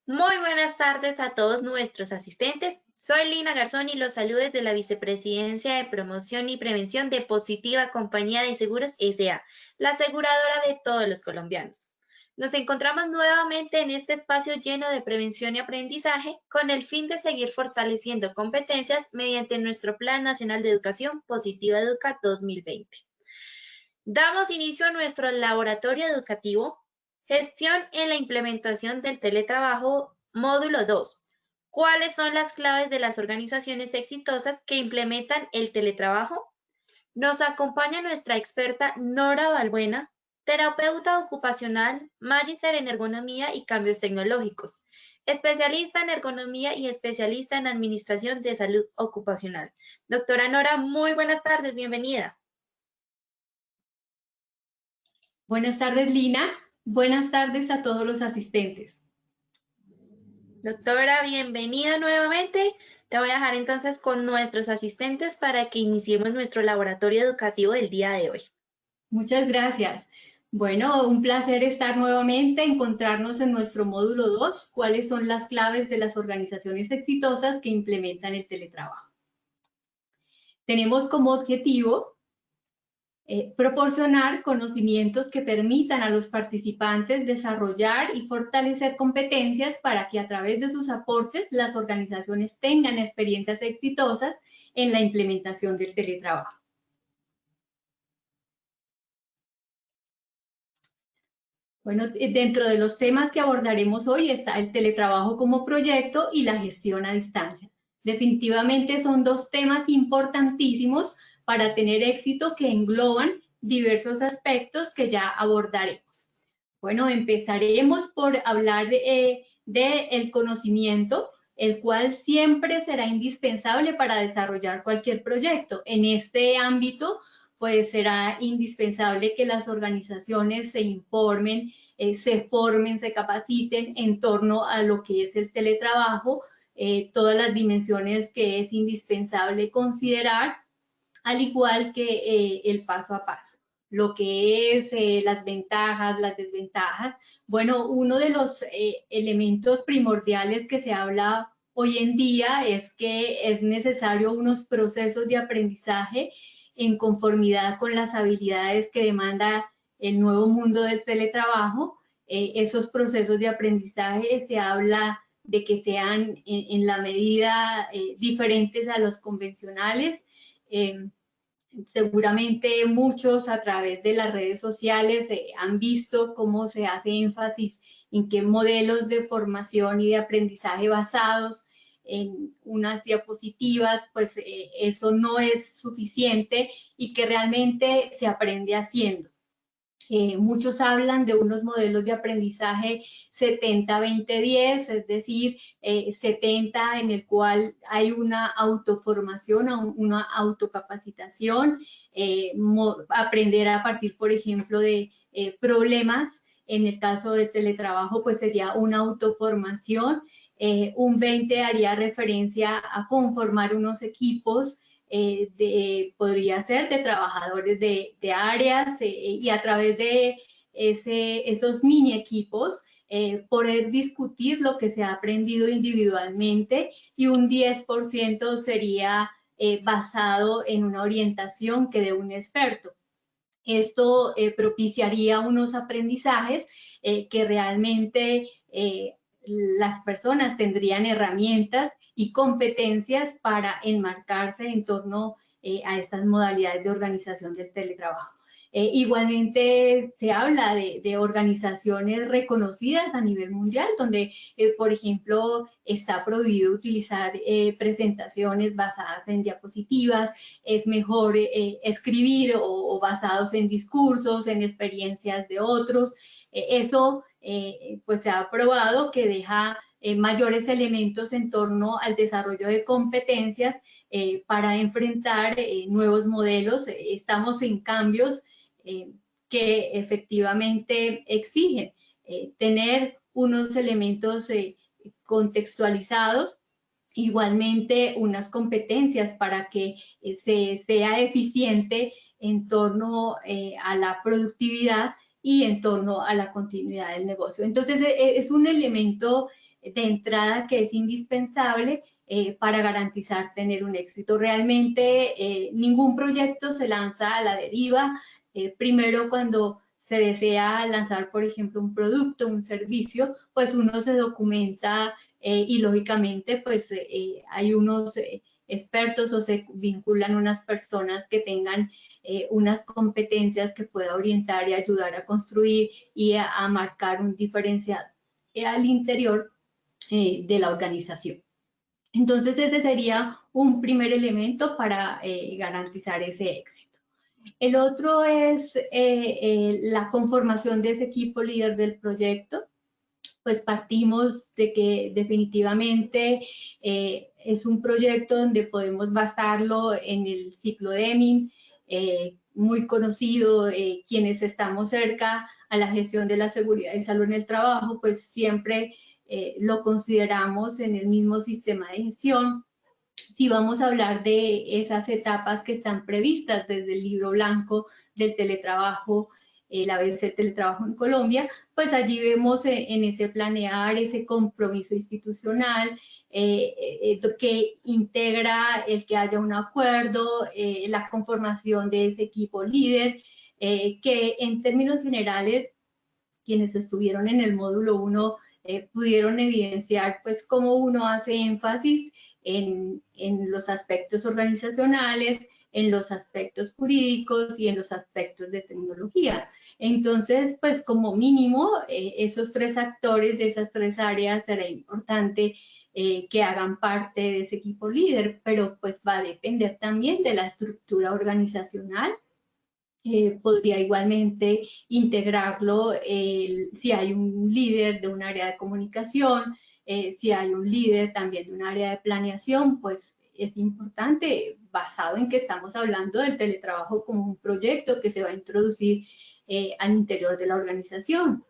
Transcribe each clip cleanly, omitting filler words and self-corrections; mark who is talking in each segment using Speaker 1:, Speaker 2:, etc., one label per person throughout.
Speaker 1: Muy buenas tardes a todos nuestros asistentes. Soy Lina Garzón y los saludos de la Vicepresidencia de Promoción y Prevención de Positiva Compañía de Seguros S.A., la aseguradora de todos los colombianos. Nos encontramos nuevamente en este espacio lleno de prevención y aprendizaje con el fin de seguir fortaleciendo competencias mediante nuestro Plan Nacional de Educación Positiva Educa 2020. Damos inicio a nuestro laboratorio educativo, gestión en la implementación del teletrabajo, módulo 2. ¿Cuáles son las claves de las organizaciones exitosas que implementan el teletrabajo? Nos acompaña nuestra experta Nora Balbuena, terapeuta ocupacional, magíster en ergonomía y cambios tecnológicos, especialista en ergonomía y especialista en administración de salud ocupacional. Doctora Nora, muy buenas tardes, bienvenida.
Speaker 2: Buenas tardes, Lina. Buenas tardes a todos los asistentes.
Speaker 1: Doctora, bienvenida nuevamente. Te voy a dejar entonces con nuestros asistentes para que iniciemos nuestro laboratorio educativo del día de hoy.
Speaker 2: Muchas gracias. Bueno, un placer estar nuevamente, encontrarnos en nuestro módulo 2, cuáles son las claves de las organizaciones exitosas que implementan el teletrabajo. Tenemos como objetivo proporcionar conocimientos que permitan a los participantes desarrollar y fortalecer competencias para que a través de sus aportes las organizaciones tengan experiencias exitosas en la implementación del teletrabajo. Bueno, dentro de los temas que abordaremos hoy está el teletrabajo como proyecto y la gestión a distancia. Definitivamente son dos temas importantísimos para tener éxito que engloban diversos aspectos que ya abordaremos. Bueno, empezaremos por hablar del conocimiento, el cual siempre será indispensable para desarrollar cualquier proyecto. En este ámbito, pues será indispensable que las organizaciones se informen, se formen, se capaciten en torno a lo que es el teletrabajo, todas las dimensiones que es indispensable considerar, al igual que el paso a paso, lo que es las ventajas, las desventajas. Bueno, uno de los elementos primordiales que se habla hoy en día es que es necesario unos procesos de aprendizaje en conformidad con las habilidades que demanda el nuevo mundo del teletrabajo. Esos procesos de aprendizaje se habla de que sean en la medida diferentes a los convencionales. Seguramente muchos a través de las redes sociales han visto cómo se hace énfasis en qué modelos de formación y de aprendizaje basados en unas diapositivas, pues eso no es suficiente y que realmente se aprende haciendo. Muchos hablan de unos modelos de aprendizaje 70-20-10, es decir, 70 en el cual hay una autoformación, una autocapacitación, aprender a partir, por ejemplo, de problemas. En el caso del teletrabajo, pues sería una autoformación. Un 20 haría referencia a conformar unos equipos, podría ser de trabajadores de áreas y a través de esos mini equipos poder discutir lo que se ha aprendido individualmente, y un 10% sería basado en una orientación que dé un experto. Esto propiciaría unos aprendizajes que realmente las personas tendrían herramientas y competencias para enmarcarse en torno a estas modalidades de organización del teletrabajo. Igualmente se habla de organizaciones reconocidas a nivel mundial, donde, por ejemplo, está prohibido utilizar presentaciones basadas en diapositivas, es mejor escribir o basados en discursos, en experiencias de otros. Eso pues se ha probado que deja mayores elementos en torno al desarrollo de competencias para enfrentar nuevos modelos. Estamos en cambios que efectivamente exigen tener unos elementos contextualizados, igualmente unas competencias para que se sea eficiente en torno a la productividad y en torno a la continuidad del negocio. Entonces, es un elemento de entrada que es indispensable para garantizar tener un éxito. Realmente ningún proyecto se lanza a la deriva. Primero, cuando se desea lanzar, por ejemplo, un producto, un servicio, pues uno se documenta y lógicamente pues hay unos expertos o se vinculan unas personas que tengan unas competencias que pueda orientar y ayudar a construir y a marcar un diferencial al interior de la organización. Entonces ese sería un primer elemento para garantizar ese éxito. El otro es la conformación de ese equipo líder del proyecto. Pues partimos de que definitivamente es un proyecto donde podemos basarlo en el ciclo Deming, muy conocido, quienes estamos cerca a la gestión de la seguridad y salud en el trabajo, pues siempre lo consideramos en el mismo sistema de gestión. Si vamos a hablar de esas etapas que están previstas desde el libro blanco del teletrabajo, la vez del teletrabajo en Colombia, pues allí vemos en ese planear, ese compromiso institucional que integra el que haya un acuerdo, la conformación de ese equipo líder, que en términos generales, quienes estuvieron en el módulo 1 pudieron evidenciar pues cómo uno hace énfasis en los aspectos organizacionales, en los aspectos jurídicos y en los aspectos de tecnología. Entonces, pues como mínimo, esos tres actores de esas tres áreas será importante que hagan parte de ese equipo líder, pero pues va a depender también de la estructura organizacional. Podría igualmente integrarlo si hay un líder de un área de comunicación, si hay un líder también de un área de planeación, pues es importante, basado en que estamos hablando del teletrabajo como un proyecto que se va a introducir al interior de la organización.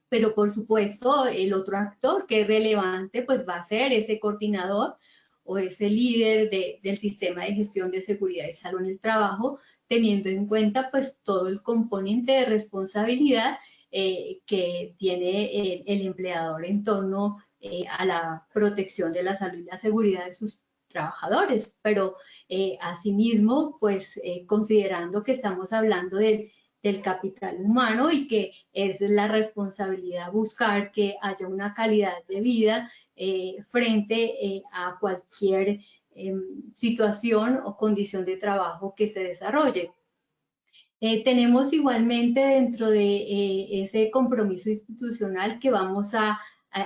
Speaker 2: Pero por supuesto, el otro actor que es relevante, pues va a ser ese coordinador o ese líder del sistema de gestión de seguridad y salud en el trabajo, teniendo en cuenta pues todo el componente de responsabilidad que tiene el empleador en torno a la protección de la salud y la seguridad de sus trabajadores, pero asimismo, pues considerando que estamos hablando del capital humano y que es la responsabilidad buscar que haya una calidad de vida frente a cualquier situación o condición de trabajo que se desarrolle. Tenemos igualmente dentro de ese compromiso institucional que vamos a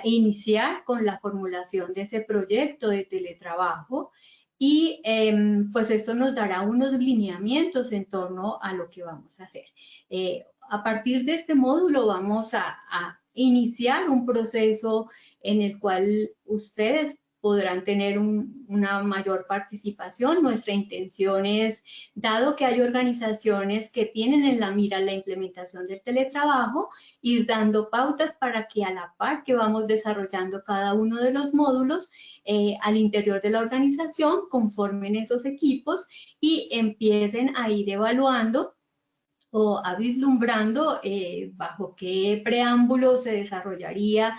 Speaker 2: iniciar con la formulación de ese proyecto de teletrabajo y pues esto nos dará unos lineamientos en torno a lo que vamos a hacer. A partir de este módulo vamos a iniciar un proceso en el cual ustedes podrán tener una mayor participación. Nuestra intención es, dado que hay organizaciones que tienen en la mira la implementación del teletrabajo, ir dando pautas para que a la par que vamos desarrollando cada uno de los módulos al interior de la organización, conformen esos equipos y empiecen a ir evaluando o a vislumbrando bajo qué preámbulo se desarrollaría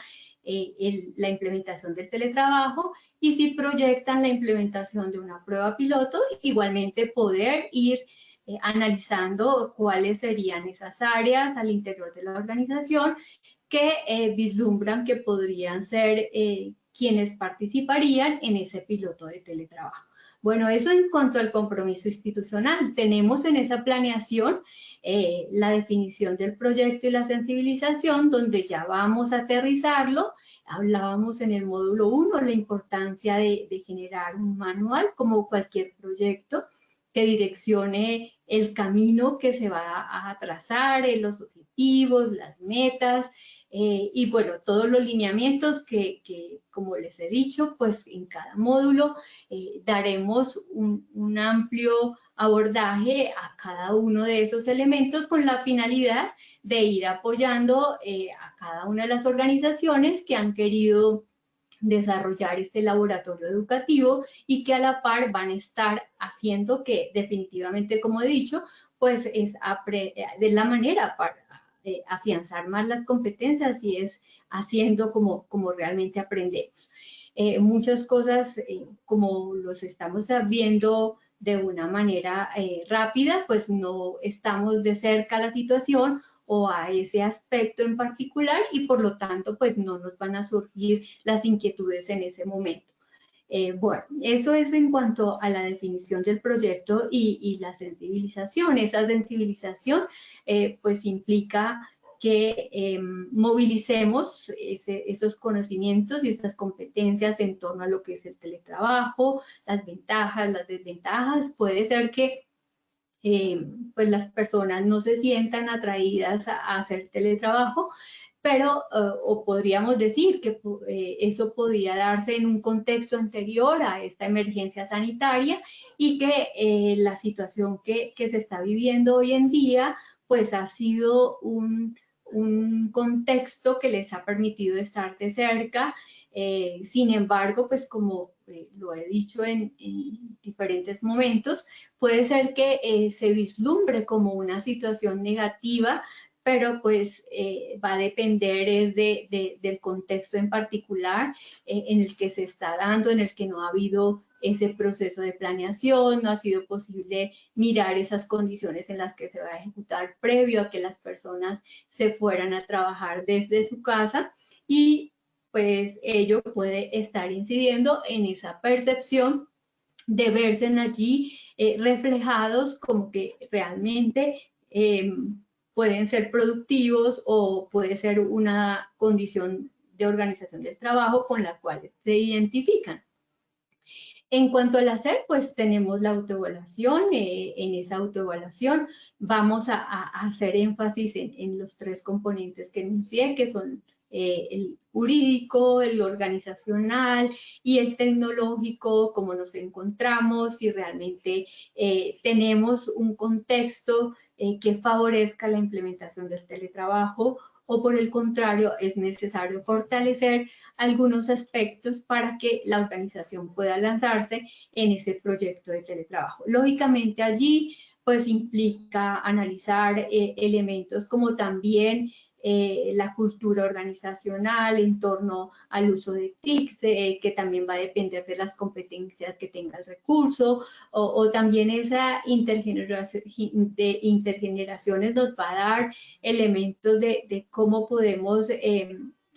Speaker 2: la implementación del teletrabajo y si proyectan la implementación de una prueba piloto, igualmente poder ir analizando cuáles serían esas áreas al interior de la organización que vislumbran que podrían ser quienes participarían en ese piloto de teletrabajo. Bueno, eso en cuanto al compromiso institucional. Tenemos en esa planeación la definición del proyecto y la sensibilización, donde ya vamos a aterrizarlo. Hablábamos en el módulo 1 la importancia de generar un manual, como cualquier proyecto, que direccione el camino que se va a trazar, los objetivos, las metas, y bueno, todos los lineamientos que, como les he dicho, pues en cada módulo daremos un amplio abordaje a cada uno de esos elementos con la finalidad de ir apoyando a cada una de las organizaciones que han querido desarrollar este laboratorio educativo y que a la par van a estar haciendo que definitivamente, como he dicho, pues es de la manera afianzar más las competencias y es haciendo como realmente aprendemos. Muchas cosas, como los estamos viendo de una manera rápida, pues no estamos de cerca la situación o a ese aspecto en particular y por lo tanto pues no nos van a surgir las inquietudes en ese momento. Bueno, eso es en cuanto a la definición del proyecto y la sensibilización. Esa sensibilización pues implica que movilicemos esos conocimientos y estas competencias en torno a lo que es el teletrabajo, las ventajas, las desventajas. Puede ser que pues las personas no se sientan atraídas a hacer teletrabajo, pero, o podríamos decir que eso podía darse en un contexto anterior a esta emergencia sanitaria y que la situación que se está viviendo hoy en día, pues ha sido un contexto que les ha permitido estar de cerca. Sin embargo, pues como lo he dicho en diferentes momentos, puede ser que se vislumbre como una situación negativa, pero pues va a depender es del contexto en particular en el que se está dando, en el que no ha habido ese proceso de planeación, no ha sido posible mirar esas condiciones en las que se va a ejecutar previo a que las personas se fueran a trabajar desde su casa y pues ello puede estar incidiendo en esa percepción de verse allí reflejados como que realmente pueden ser productivos o puede ser una condición de organización del trabajo con la cual se identifican. En cuanto al hacer, pues tenemos la autoevaluación. En esa autoevaluación vamos a hacer énfasis en los tres componentes que enuncié, que son el jurídico, el organizacional y el tecnológico, cómo nos encontramos, si realmente tenemos un contexto que favorezca la implementación del teletrabajo o por el contrario es necesario fortalecer algunos aspectos para que la organización pueda lanzarse en ese proyecto de teletrabajo. Lógicamente allí pues implica analizar elementos como también la cultura organizacional en torno al uso de TICs, que también va a depender de las competencias que tenga el recurso, o también esa intergeneraciones nos va a dar elementos de cómo podemos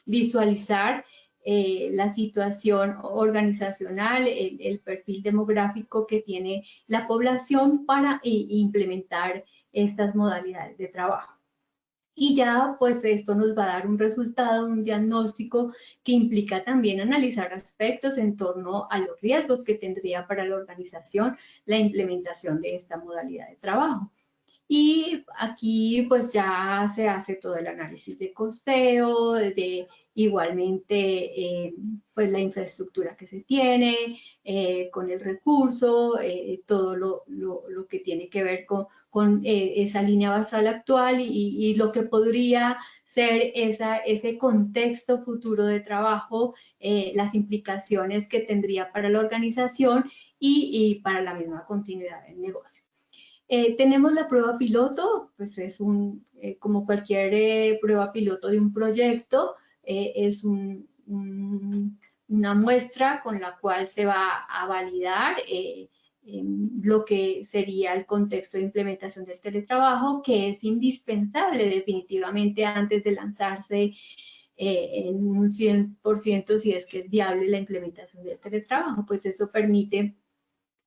Speaker 2: visualizar la situación organizacional, el perfil demográfico que tiene la población para implementar estas modalidades de trabajo. Y ya pues esto nos va a dar un resultado, un diagnóstico que implica también analizar aspectos en torno a los riesgos que tendría para la organización la implementación de esta modalidad de trabajo. Y aquí pues ya se hace todo el análisis de costeo, de igualmente pues la infraestructura que se tiene, con el recurso, todo lo que tiene que ver con esa línea basal actual y lo que podría ser ese contexto futuro de trabajo, las implicaciones que tendría para la organización y para la misma continuidad del negocio. Tenemos la prueba piloto, pues es como cualquier prueba piloto de un proyecto, es una muestra con la cual se va a validar lo que sería el contexto de implementación del teletrabajo, que es indispensable definitivamente antes de lanzarse en un 100% si es que es viable la implementación del teletrabajo, pues eso permite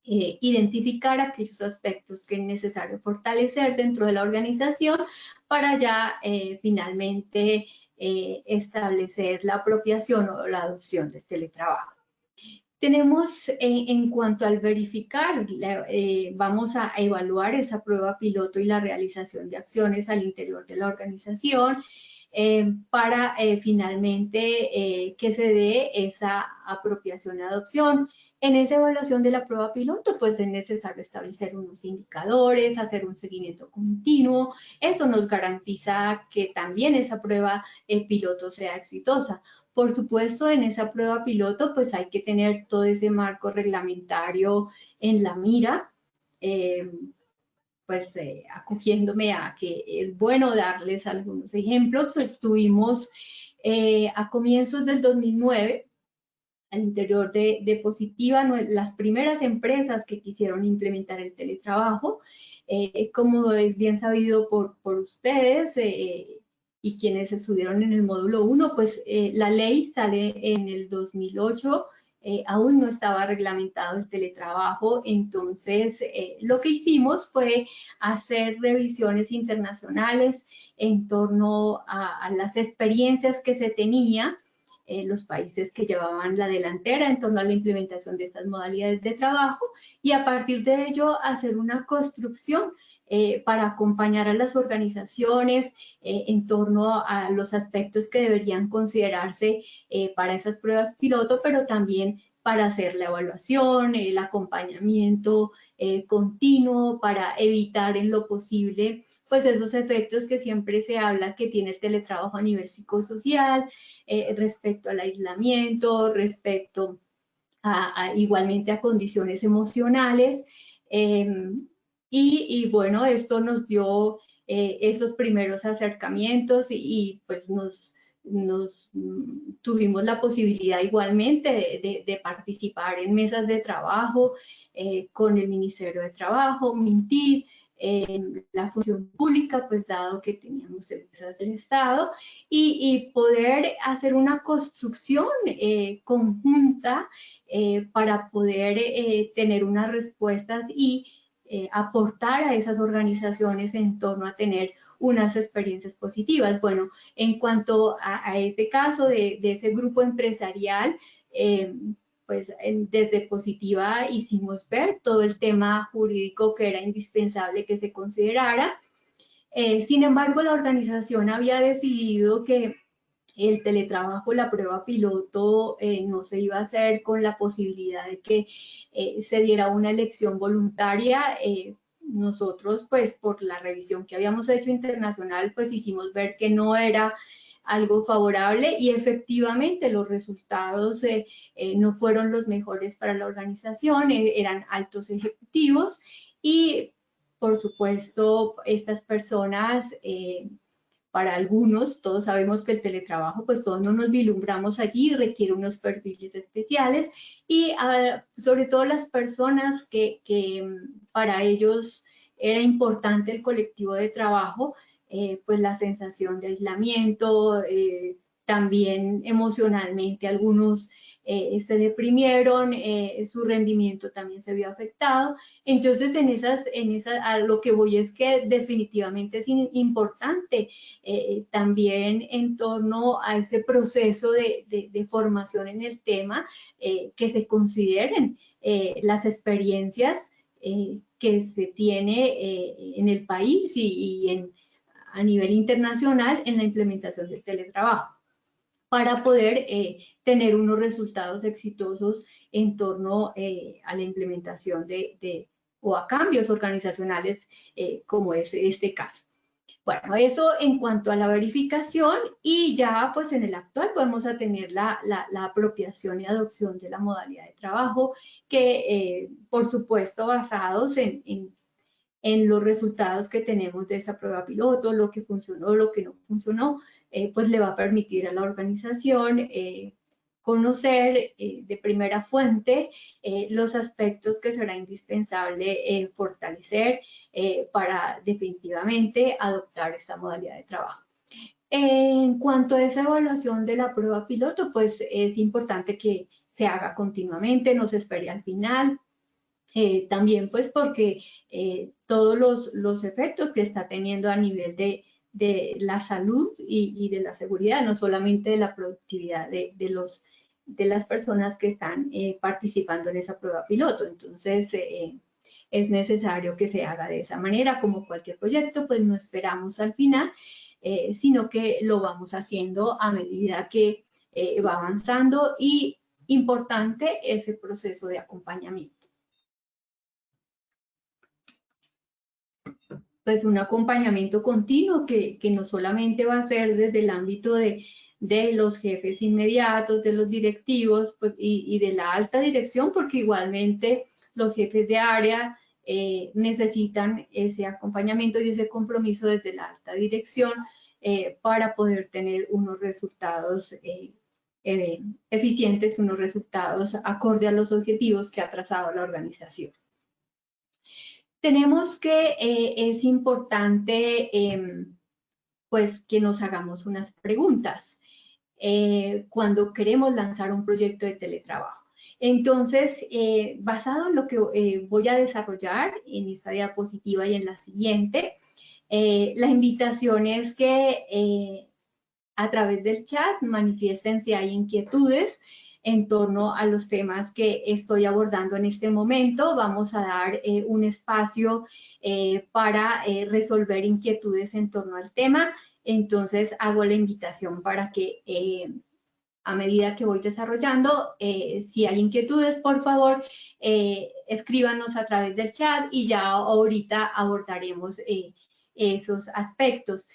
Speaker 2: identificar aquellos aspectos que es necesario fortalecer dentro de la organización para ya finalmente establecer la apropiación o la adopción del teletrabajo. Tenemos en cuanto al verificar, vamos a evaluar esa prueba piloto y la realización de acciones al interior de la organización para finalmente que se dé esa apropiación y adopción. En esa evaluación de la prueba piloto, pues es necesario establecer unos indicadores, hacer un seguimiento continuo. Eso nos garantiza que también esa prueba piloto sea exitosa. Por supuesto, en esa prueba piloto, pues hay que tener todo ese marco reglamentario en la mira. pues acogiéndome a que es bueno darles algunos ejemplos, pues tuvimos a comienzos del 2009, al interior de Positiva, las primeras empresas que quisieron implementar el teletrabajo, como es bien sabido por ustedes y quienes estudiaron en el módulo 1, pues la ley sale en el 2008, aún no estaba reglamentado el teletrabajo, entonces lo que hicimos fue hacer revisiones internacionales en torno a las experiencias que se tenía, los países que llevaban la delantera en torno a la implementación de estas modalidades de trabajo, y a partir de ello hacer una construcción para acompañar a las organizaciones en torno a los aspectos que deberían considerarse para esas pruebas piloto, pero también para hacer la evaluación, el acompañamiento continuo, para evitar en lo posible pues esos efectos que siempre se habla que tiene el teletrabajo a nivel psicosocial, respecto al aislamiento, respecto igualmente a condiciones emocionales. Y bueno, esto nos dio esos primeros acercamientos y pues tuvimos la posibilidad igualmente de participar en mesas de trabajo con el Ministerio de Trabajo, MINTID, la función pública, pues dado que teníamos empresas del Estado, y poder hacer una construcción conjunta para poder tener unas respuestas y aportar a esas organizaciones en torno a tener unas experiencias positivas. Bueno, en cuanto a ese caso de ese grupo empresarial, pues desde Positiva hicimos ver todo el tema jurídico que era indispensable que se considerara. Sin embargo, la organización había decidido que el teletrabajo, la prueba piloto, no se iba a hacer con la posibilidad de que se diera una elección voluntaria. Nosotros, pues, por la revisión que habíamos hecho internacional, pues hicimos ver que no era algo favorable y efectivamente los resultados no fueron los mejores para la organización, eran altos ejecutivos y, por supuesto, estas personas para algunos, todos sabemos que el teletrabajo, pues todos no nos vislumbramos allí, requiere unos perfiles especiales y sobre todo las personas que para ellos era importante el colectivo de trabajo, pues la sensación de aislamiento, también emocionalmente algunos se deprimieron, su rendimiento también se vio afectado. Entonces, a lo que voy es que definitivamente es importante también en torno a ese proceso de formación en el tema, que se consideren las experiencias que se tiene en el país y a nivel internacional en la implementación del teletrabajo, para poder tener unos resultados exitosos en torno a la implementación o a cambios organizacionales como es este caso. Bueno, eso en cuanto a la verificación, y ya pues en el actual podemos tener la apropiación y adopción de la modalidad de trabajo que por supuesto basados en los resultados que tenemos de esa prueba piloto, lo que funcionó, lo que no funcionó, pues le va a permitir a la organización conocer de primera fuente los aspectos que será indispensable fortalecer para definitivamente adoptar esta modalidad de trabajo. En cuanto a esa evaluación de la prueba piloto, pues es importante que se haga continuamente, no se espere al final. También pues porque todos los efectos que está teniendo a nivel de la salud y de la seguridad, no solamente de la productividad de las personas que están participando en esa prueba piloto. Entonces, es necesario que se haga de esa manera. Como cualquier proyecto, pues no esperamos al final, sino que lo vamos haciendo a medida que va avanzando, y importante ese proceso de acompañamiento. Pues un acompañamiento continuo que no solamente va a ser desde el ámbito de los jefes inmediatos, de los directivos pues, y de la alta dirección, porque igualmente los jefes de área necesitan ese acompañamiento y ese compromiso desde la alta dirección para poder tener unos resultados eficientes, unos resultados acorde a los objetivos que ha trazado la organización. Tenemos que es importante pues que nos hagamos unas preguntas cuando queremos lanzar un proyecto de teletrabajo. Entonces, basado en lo que voy a desarrollar en esta diapositiva y en la siguiente, la invitación es que a través del chat manifiesten si hay inquietudes en torno a los temas que estoy abordando en este momento. Vamos a dar un espacio para resolver inquietudes en torno al tema. Entonces, hago la invitación para que a medida que voy desarrollando, si hay inquietudes, por favor, escríbanos a través del chat y ya ahorita abordaremos esos aspectos.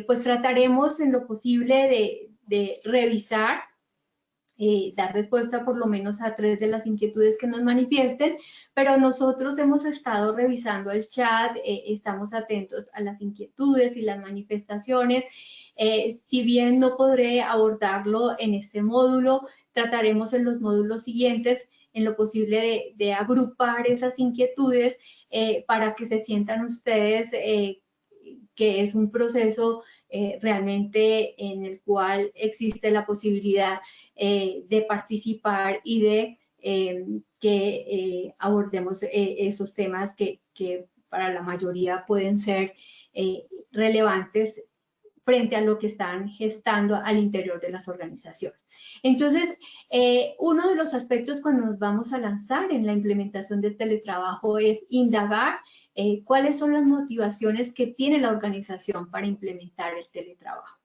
Speaker 2: Pues trataremos en lo posible de revisar, dar respuesta por lo menos a 3 de las inquietudes que nos manifiesten, pero nosotros hemos estado revisando el chat, estamos atentos a las inquietudes y las manifestaciones. Si bien no podré abordarlo en este módulo, trataremos en los módulos siguientes en lo posible de agrupar esas inquietudes para que se sientan ustedes que es un proceso realmente en el cual existe la posibilidad de participar y de que abordemos esos temas que para la mayoría pueden ser relevantes frente a lo que están gestando al interior de las organizaciones. Entonces, uno de los aspectos cuando nos vamos a lanzar en la implementación del teletrabajo es indagar cuáles son las motivaciones que tiene la organización para implementar el teletrabajo.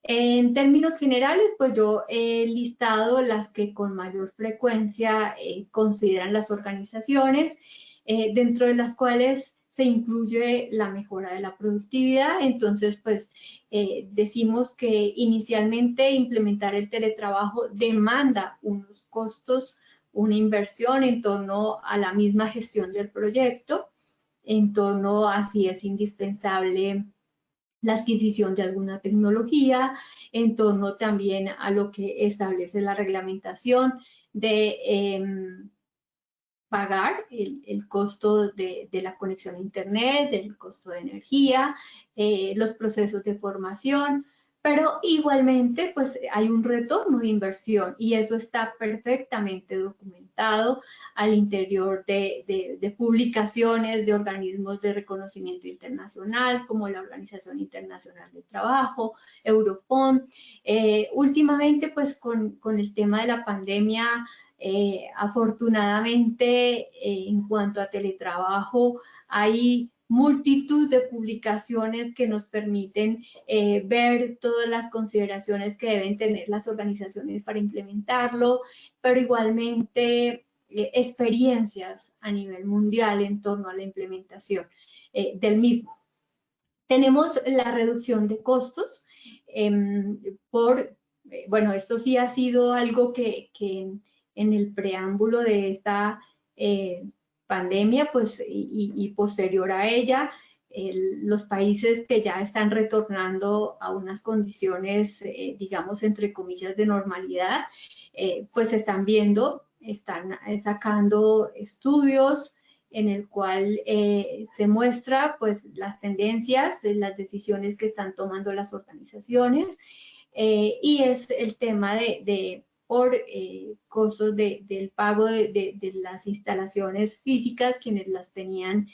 Speaker 2: En términos generales, pues yo he listado las que con mayor frecuencia consideran las organizaciones, dentro de las cuales se incluye la mejora de la productividad. Entonces, pues decimos que inicialmente implementar el teletrabajo demanda unos costos, una inversión en torno a la misma gestión del proyecto, en torno a si es indispensable la adquisición de alguna tecnología, en torno también a lo que establece la reglamentación de pagar el costo de la conexión a Internet, el costo de energía, los procesos de formación, pero igualmente pues hay un retorno de inversión y eso está perfectamente documentado al interior de publicaciones de organismos de reconocimiento internacional como la Organización Internacional del Trabajo, Eurofond. Últimamente pues con el tema de la pandemia, afortunadamente, en cuanto a teletrabajo, hay multitud de publicaciones que nos permiten ver todas las consideraciones que deben tener las organizaciones para implementarlo, pero igualmente experiencias a nivel mundial en torno a la implementación del mismo. Tenemos la reducción de costos bueno, esto sí ha sido algo que en el preámbulo de esta pandemia, pues, y posterior a ella, los países que ya están retornando a unas condiciones, digamos, entre comillas, de normalidad, pues están viendo, están sacando estudios en el cual se muestra, pues, las tendencias, las decisiones que están tomando las organizaciones, y es el tema por costos del pago de las instalaciones físicas, quienes las tenían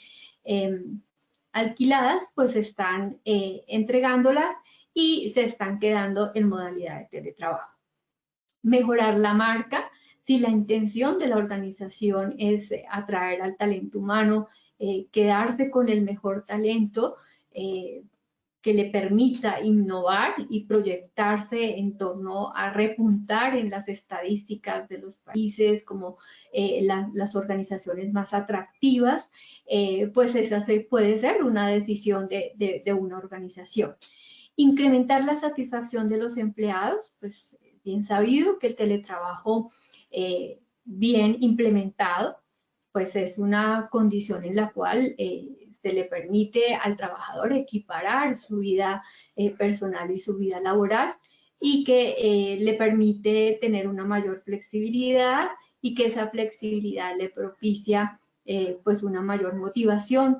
Speaker 2: alquiladas, pues están entregándolas y se están quedando en modalidad de teletrabajo. Mejorar la marca, si la intención de la organización es atraer al talento humano, quedarse con el mejor talento, que le permita innovar y proyectarse en torno a repuntar en las estadísticas de los países como las organizaciones más atractivas, pues esa puede ser una decisión de una organización. Incrementar la satisfacción de los empleados, pues bien sabido que el teletrabajo bien implementado pues es una condición en la cual se le permite al trabajador equiparar su vida personal y su vida laboral, y que le permite tener una mayor flexibilidad, y que esa flexibilidad le propicia pues una mayor motivación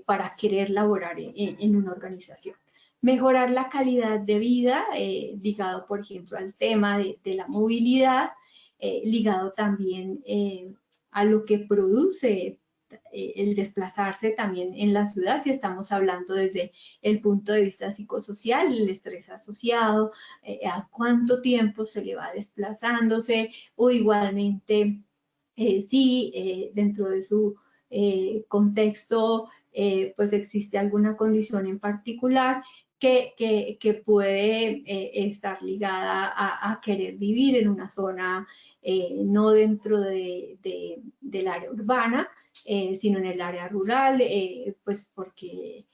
Speaker 2: para querer laborar en una organización. Mejorar la calidad de vida, ligado por ejemplo al tema de la movilidad, ligado también a lo que produce el desplazarse también en la ciudad, si estamos hablando desde el punto de vista psicosocial, el estrés asociado, a cuánto tiempo se le va desplazándose, o igualmente si dentro de su contexto pues existe alguna condición en particular que puede estar ligada a querer vivir en una zona no dentro del área urbana, sino en el área rural, pues porque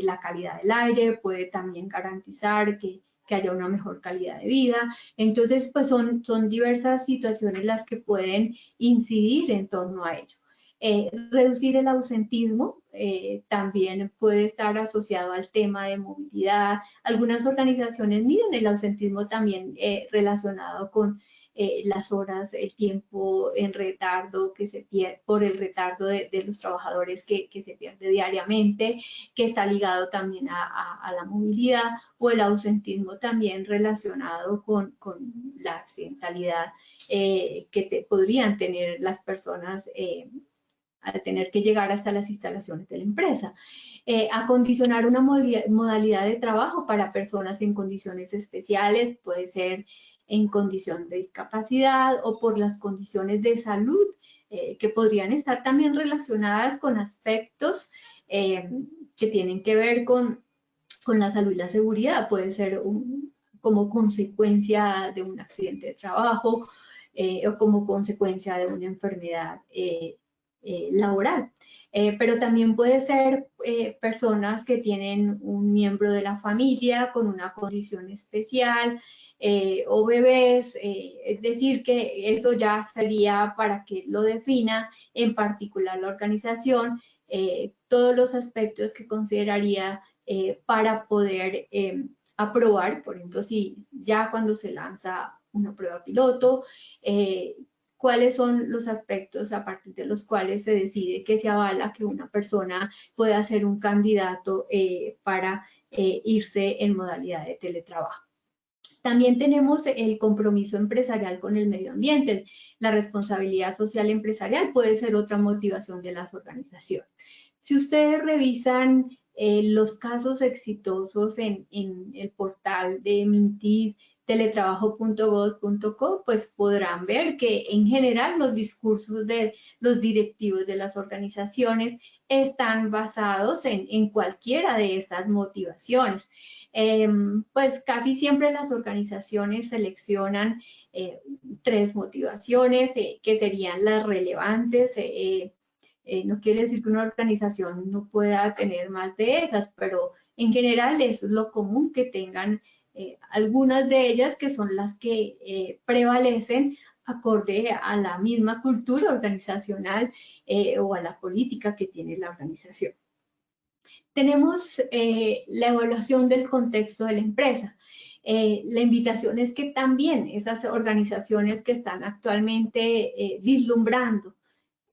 Speaker 2: la calidad del aire puede también garantizar que haya una mejor calidad de vida. Entonces, pues son diversas situaciones las que pueden incidir en torno a ello. Reducir el ausentismo también puede estar asociado al tema de movilidad. Algunas organizaciones miden el ausentismo también relacionado con las horas, el tiempo en retardo que se pierde por el retardo de los trabajadores que se pierde diariamente, que está ligado también a la movilidad, o el ausentismo también relacionado con la accidentalidad que podrían tener las personas al tener que llegar hasta las instalaciones de la empresa. Acondicionar una modalidad de trabajo para personas en condiciones especiales, puede ser en condición de discapacidad o por las condiciones de salud que podrían estar también relacionadas con aspectos que tienen que ver con la salud y la seguridad. Puede ser como consecuencia de un accidente de trabajo o como consecuencia de una enfermedad laboral. Pero también puede ser personas que tienen un miembro de la familia con una condición especial o bebés, es decir, que eso ya sería para que lo defina en particular la organización, todos los aspectos que consideraría para poder aprobar, por ejemplo, si ya cuando se lanza una prueba piloto, cuáles son los aspectos a partir de los cuales se decide que se avala que una persona pueda ser un candidato para irse en modalidad de teletrabajo. También tenemos el compromiso empresarial con el medio ambiente. La responsabilidad social empresarial puede ser otra motivación de las organizaciones. Si ustedes revisan los casos exitosos en el portal de Mintiv, teletrabajo.gov.co, pues podrán ver que en general los discursos de los directivos de las organizaciones están basados en cualquiera de estas motivaciones. Pues casi siempre las organizaciones seleccionan 3 motivaciones que serían las relevantes. No quiere decir que una organización no pueda tener más de esas, pero en general es lo común que tengan algunas de ellas, que son las que prevalecen acorde a la misma cultura organizacional o a la política que tiene la organización. Tenemos la evaluación del contexto de la empresa. La invitación es que también esas organizaciones que están actualmente vislumbrando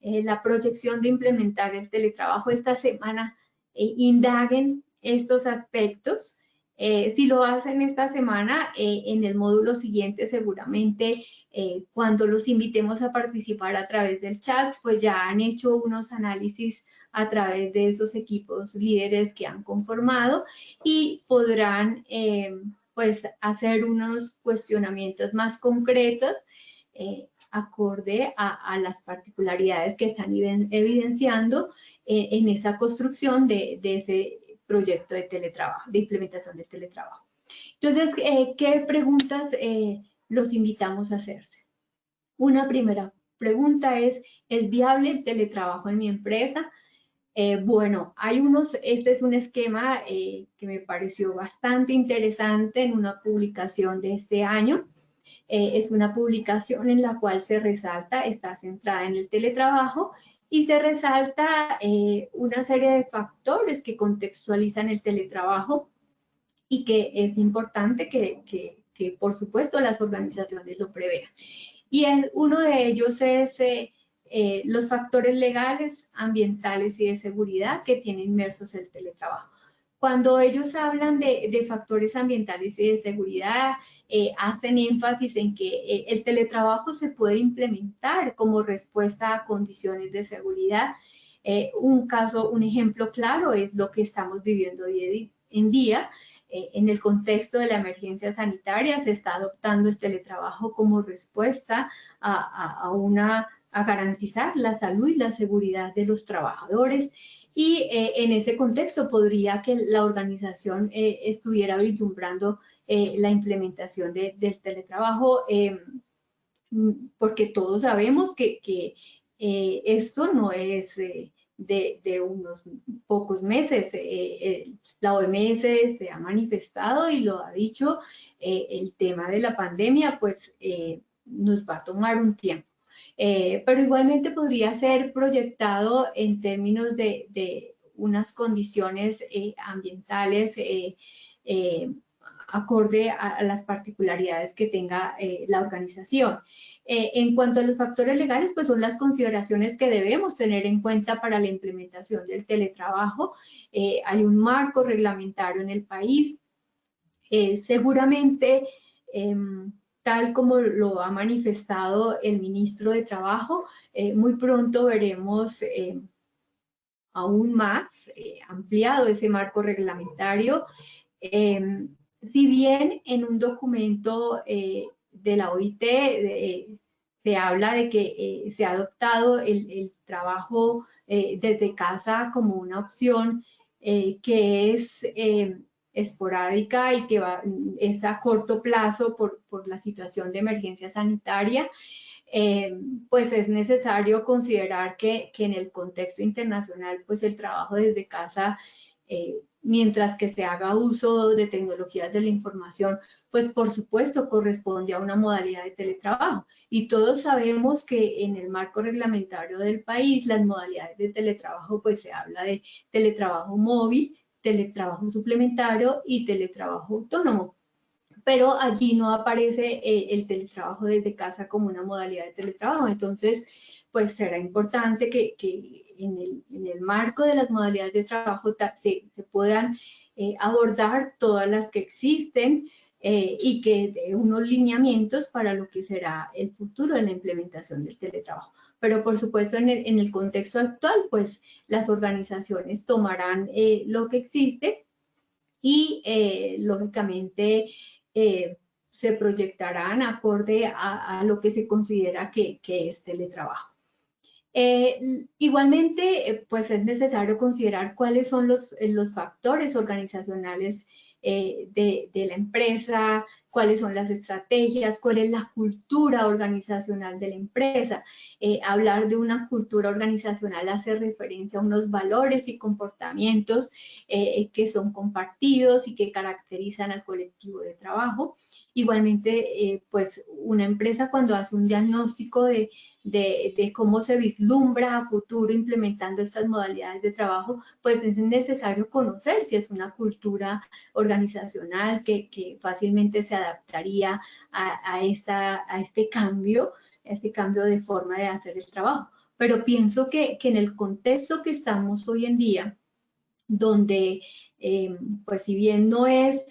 Speaker 2: la proyección de implementar el teletrabajo esta semana, indaguen estos aspectos. Si lo hacen esta semana, en el módulo siguiente seguramente cuando los invitemos a participar a través del chat, pues ya han hecho unos análisis a través de esos equipos líderes que han conformado y podrán pues hacer unos cuestionamientos más concretos acorde a las particularidades que están evidenciando en esa construcción de ese proyecto de teletrabajo, de implementación del teletrabajo. Entonces, ¿qué preguntas los invitamos a hacerse? Una primera pregunta ¿es viable el teletrabajo en mi empresa? Bueno, este es un esquema que me pareció bastante interesante en una publicación de este año. Es una publicación en la cual se resalta, está centrada en el teletrabajo y se resalta una serie de factores que contextualizan el teletrabajo y que es importante que por supuesto las organizaciones lo prevean. Y uno de ellos es los factores legales, ambientales y de seguridad que tiene inmersos el teletrabajo. Cuando ellos hablan de factores ambientales y de seguridad, hacen énfasis en que el teletrabajo se puede implementar como respuesta a condiciones de seguridad. Un ejemplo claro es lo que estamos viviendo hoy en día. En el contexto de la emergencia sanitaria se está adoptando el teletrabajo como respuesta a garantizar la salud y la seguridad de los trabajadores. Y en ese contexto podría que la organización estuviera vislumbrando la implementación del teletrabajo, porque todos sabemos que esto no es de unos pocos meses. La OMS se ha manifestado y lo ha dicho, el tema de la pandemia pues nos va a tomar un tiempo. Pero igualmente podría ser proyectado en términos de unas condiciones ambientales acorde a las particularidades que tenga la organización. En cuanto a los factores legales, pues son las consideraciones que debemos tener en cuenta para la implementación del teletrabajo. Hay un marco reglamentario en el país. Seguramente, tal como lo ha manifestado el ministro de Trabajo, muy pronto veremos aún más ampliado ese marco reglamentario. Si bien en un documento de la OIT se habla de que se ha adoptado el trabajo desde casa como una opción que es esporádica y que es a corto plazo por la situación de emergencia sanitaria, pues es necesario considerar que en el contexto internacional, pues el trabajo desde casa, mientras que se haga uso de tecnologías de la información, pues por supuesto corresponde a una modalidad de teletrabajo. Y todos sabemos que en el marco reglamentario del país, las modalidades de teletrabajo, pues se habla de teletrabajo móvil, teletrabajo suplementario y teletrabajo autónomo. Pero allí no aparece el teletrabajo desde casa como una modalidad de teletrabajo. Entonces, pues será importante que en el marco de las modalidades de trabajo se puedan abordar todas las que existen y que dé unos lineamientos para lo que será el futuro de la implementación del teletrabajo. Pero por supuesto en el contexto actual, pues las organizaciones tomarán lo que existe y lógicamente se proyectarán acorde a lo que se considera que es teletrabajo. Igualmente, pues es necesario considerar cuáles son los factores organizacionales de la empresa, cuáles son las estrategias, cuál es la cultura organizacional de la empresa. Hablar de una cultura organizacional hace referencia a unos valores y comportamientos que son compartidos y que caracterizan al colectivo de trabajo. Igualmente, pues una empresa cuando hace un diagnóstico de cómo se vislumbra a futuro implementando estas modalidades de trabajo, pues es necesario conocer si es una cultura organizacional que fácilmente se adaptaría a este cambio de forma de hacer el trabajo. Pero pienso que en el contexto que estamos hoy en día, donde pues si bien no es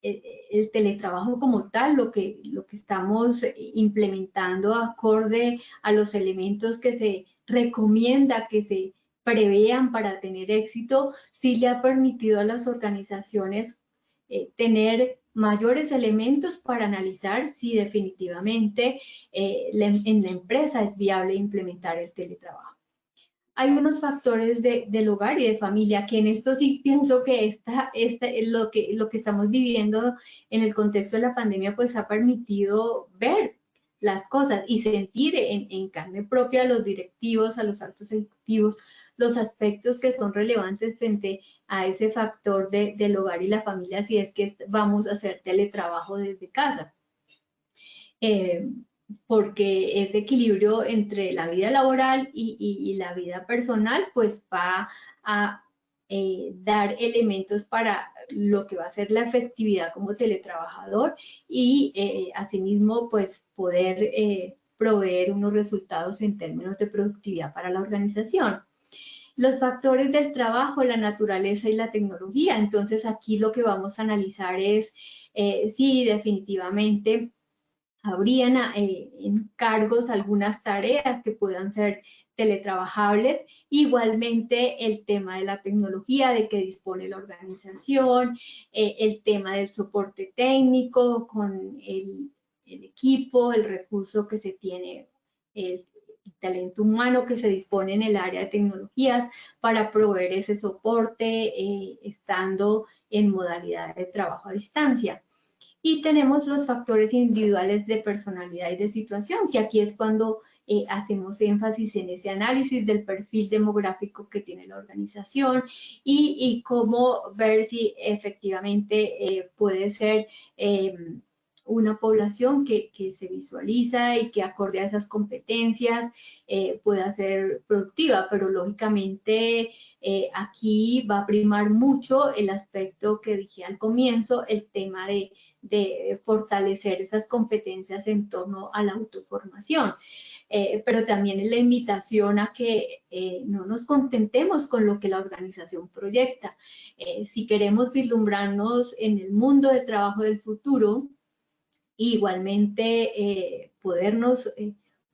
Speaker 2: el teletrabajo como tal, lo que estamos implementando acorde a los elementos que se recomienda que se prevean para tener éxito, sí le ha permitido a las organizaciones tener mayores elementos para analizar si definitivamente en la empresa es viable implementar el teletrabajo. Hay unos factores del hogar y de familia que en esto sí pienso que lo que estamos viviendo en el contexto de la pandemia pues ha permitido ver las cosas y sentir en carne propia a los directivos, a los altos ejecutivos, los aspectos que son relevantes frente a ese factor del hogar y la familia si es que vamos a hacer teletrabajo desde casa. porque ese equilibrio entre la vida laboral y la vida personal pues va a dar elementos para lo que va a ser la efectividad como teletrabajador y asimismo pues poder proveer unos resultados en términos de productividad para la organización. Los factores del trabajo, la naturaleza y la tecnología. Entonces aquí lo que vamos a analizar es si definitivamente habrían encargos, algunas tareas que puedan ser teletrabajables. Igualmente el tema de la tecnología, de que dispone la organización, el tema del soporte técnico con el equipo, el recurso que se tiene, el talento humano que se dispone en el área de tecnologías para proveer ese soporte estando en modalidad de trabajo a distancia. Y tenemos los factores individuales de personalidad y de situación, que aquí es cuando hacemos énfasis en ese análisis del perfil demográfico que tiene la organización y cómo ver si efectivamente puede ser una población que se visualiza y que acorde a esas competencias pueda ser productiva, pero lógicamente aquí va a primar mucho el aspecto que dije al comienzo, el tema de fortalecer esas competencias en torno a la autoformación. Pero también es la invitación a que no nos contentemos con lo que la organización proyecta. Si queremos vislumbrarnos en el mundo del trabajo del futuro, igualmente podernos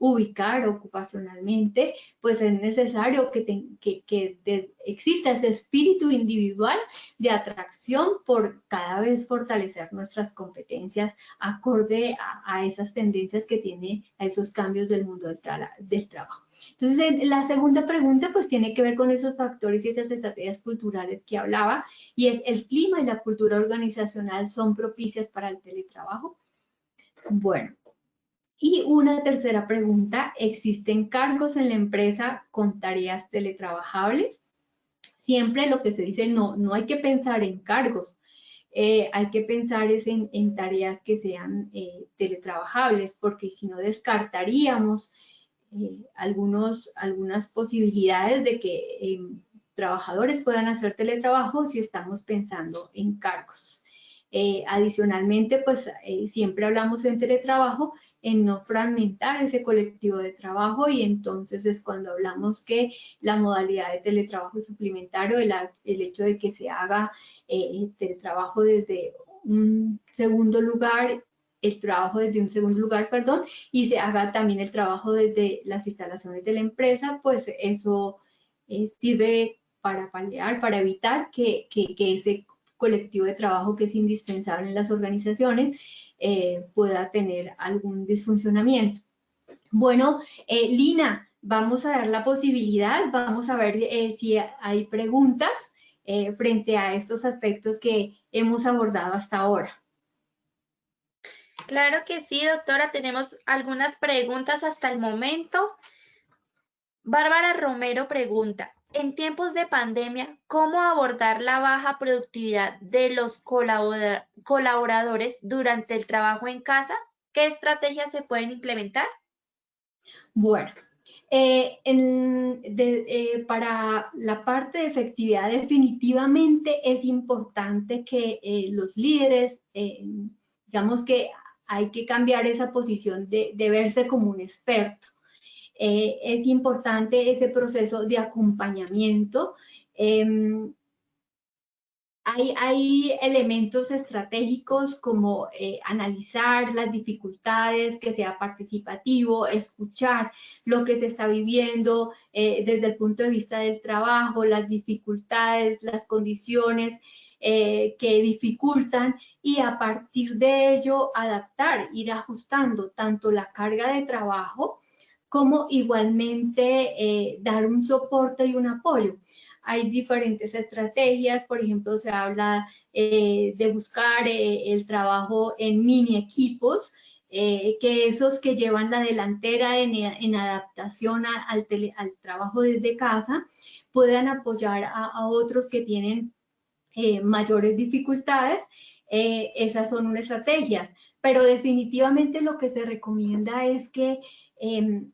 Speaker 2: ubicar ocupacionalmente, pues es necesario que exista ese espíritu individual de atracción por cada vez fortalecer nuestras competencias acorde a esas tendencias que tiene, a esos cambios del mundo del trabajo. Entonces, la segunda pregunta pues tiene que ver con esos factores y esas estrategias culturales que hablaba, y es: ¿el clima y la cultura organizacional son propicias para el teletrabajo? Bueno, y una tercera pregunta: ¿existen cargos en la empresa con tareas teletrabajables? Siempre lo que se dice, no hay que pensar en cargos, hay que pensar es en tareas que sean teletrabajables, porque si no descartaríamos algunas posibilidades de que trabajadores puedan hacer teletrabajo si estamos pensando en cargos. Adicionalmente, pues siempre hablamos en teletrabajo en no fragmentar ese colectivo de trabajo, y entonces es cuando hablamos que la modalidad de teletrabajo suplementario, el hecho de que se haga teletrabajo desde un segundo lugar, el trabajo desde un segundo lugar, perdón, y se haga también el trabajo desde las instalaciones de la empresa, pues eso sirve para paliar, para evitar que ese colectivo de trabajo que es indispensable en las organizaciones pueda tener algún disfuncionamiento. Bueno, Lina, vamos a dar la posibilidad, vamos a ver si hay preguntas frente a estos aspectos que hemos abordado hasta ahora.
Speaker 1: Claro que sí, doctora. Tenemos algunas preguntas hasta el momento. Bárbara Romero pregunta: en tiempos de pandemia, ¿cómo abordar la baja productividad de los colaboradores durante el trabajo en casa? ¿Qué estrategias se pueden implementar?
Speaker 2: Bueno, para la parte de efectividad definitivamente es importante que los líderes, digamos que hay que cambiar esa posición de verse como un experto. Es importante ese proceso de acompañamiento. Hay elementos estratégicos como analizar las dificultades, que sea participativo, escuchar lo que se está viviendo desde el punto de vista del trabajo, las dificultades, las condiciones que dificultan, y a partir de ello adaptar, ir ajustando tanto la carga de trabajo como igualmente dar un soporte y un apoyo. Hay diferentes estrategias, por ejemplo, se habla de buscar el trabajo en mini equipos, que esos que llevan la delantera en adaptación al trabajo desde casa puedan apoyar a otros que tienen mayores dificultades esas son unas estrategias, pero definitivamente lo que se recomienda es que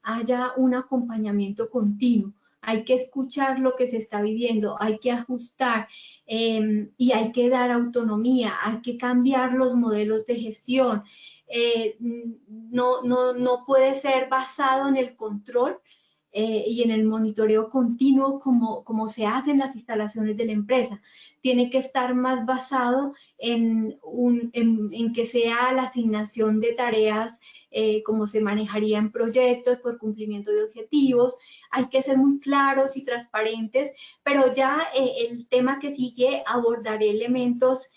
Speaker 2: haya un acompañamiento continuo. Hay que escuchar lo que se está viviendo, hay que ajustar y hay que dar autonomía, hay que cambiar los modelos de gestión. No puede ser basado en el control y en el monitoreo continuo como se hace en las instalaciones de la empresa. Tiene que estar más basado en que sea la asignación de tareas como se manejaría en proyectos por cumplimiento de objetivos. Hay que ser muy claros y transparentes, pero ya el tema que sigue abordaré elementos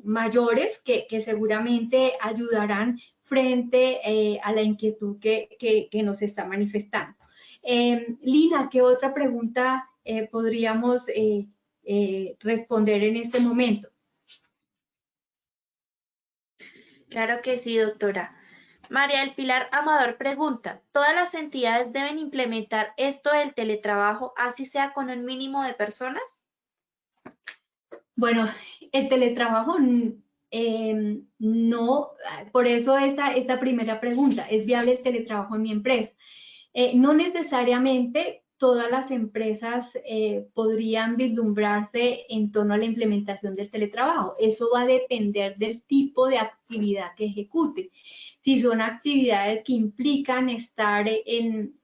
Speaker 2: mayores que seguramente ayudarán frente a la inquietud que nos está manifestando. Lina, ¿qué otra pregunta podríamos responder en este momento?
Speaker 1: Claro que sí, doctora. María del Pilar Amador pregunta, ¿todas las entidades deben implementar esto del teletrabajo, así sea con un mínimo de personas?
Speaker 2: Bueno, el teletrabajo no, por eso esta primera pregunta, ¿es viable el teletrabajo en mi empresa? No necesariamente todas las empresas podrían vislumbrarse en torno a la implementación del teletrabajo. Eso va a depender del tipo de actividad que ejecute. Si son actividades que implican estar en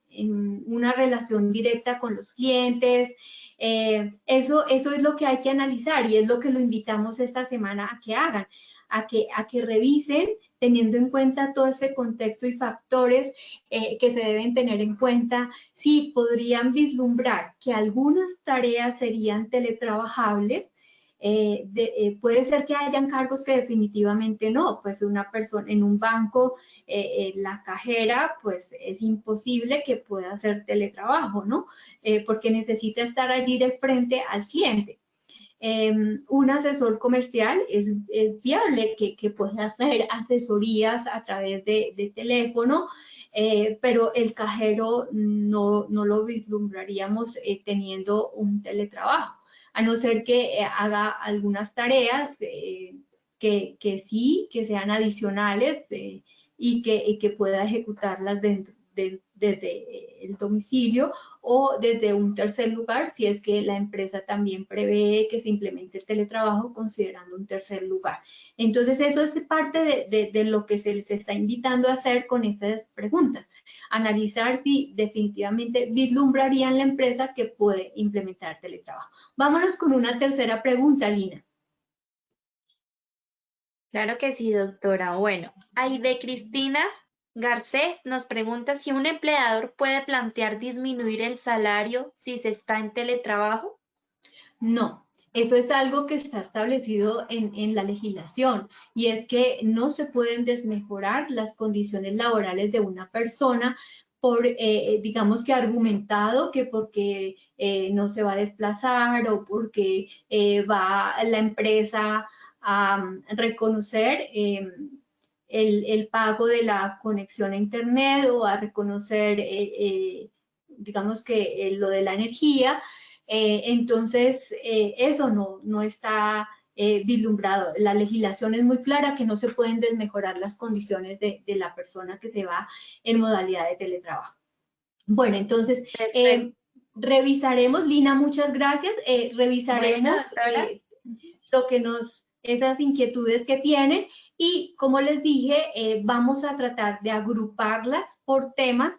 Speaker 2: una relación directa con los clientes, eso es lo que hay que analizar y es lo que lo invitamos esta semana a que hagan, a que revisen teniendo en cuenta todo este contexto y factores que se deben tener en cuenta. Sí, podrían vislumbrar que algunas tareas serían teletrabajables. Puede ser que hayan cargos que definitivamente no, pues una persona en un banco, la cajera, pues es imposible que pueda hacer teletrabajo, ¿no? Porque necesita estar allí de frente al cliente. Un asesor comercial es viable que pueda hacer asesorías a través de teléfono, pero el cajero no lo vislumbraríamos teniendo un teletrabajo, a no ser que haga algunas tareas que sí, que sean adicionales y que pueda ejecutarlas desde el domicilio o desde un tercer lugar, si es que la empresa también prevé que se implemente el teletrabajo considerando un tercer lugar. Entonces, eso es parte de lo que se les está invitando a hacer con estas preguntas. Analizar si definitivamente vislumbrarían la empresa que puede implementar teletrabajo. Vámonos con una tercera pregunta, Lina.
Speaker 1: Claro que sí, doctora. Bueno, Aide Cristina Garcés nos pregunta si un empleador puede plantear disminuir el salario si se está en teletrabajo.
Speaker 2: No, eso es algo que está establecido en la legislación y es que no se pueden desmejorar las condiciones laborales de una persona por, digamos que argumentado que porque no se va a desplazar o porque va la empresa a reconocer el pago de la conexión a Internet o a reconocer, digamos que lo de la energía. Entonces, eso no está vislumbrado. La legislación es muy clara que no se pueden desmejorar las condiciones de la persona que se va en modalidad de teletrabajo. Bueno, entonces,
Speaker 1: Perfecto.
Speaker 2: revisaremos, Lina, muchas gracias.
Speaker 1: Bueno,
Speaker 2: Revisaremos
Speaker 1: doctora.
Speaker 2: lo que esas inquietudes que tienen y como les dije, vamos a tratar de agruparlas por temas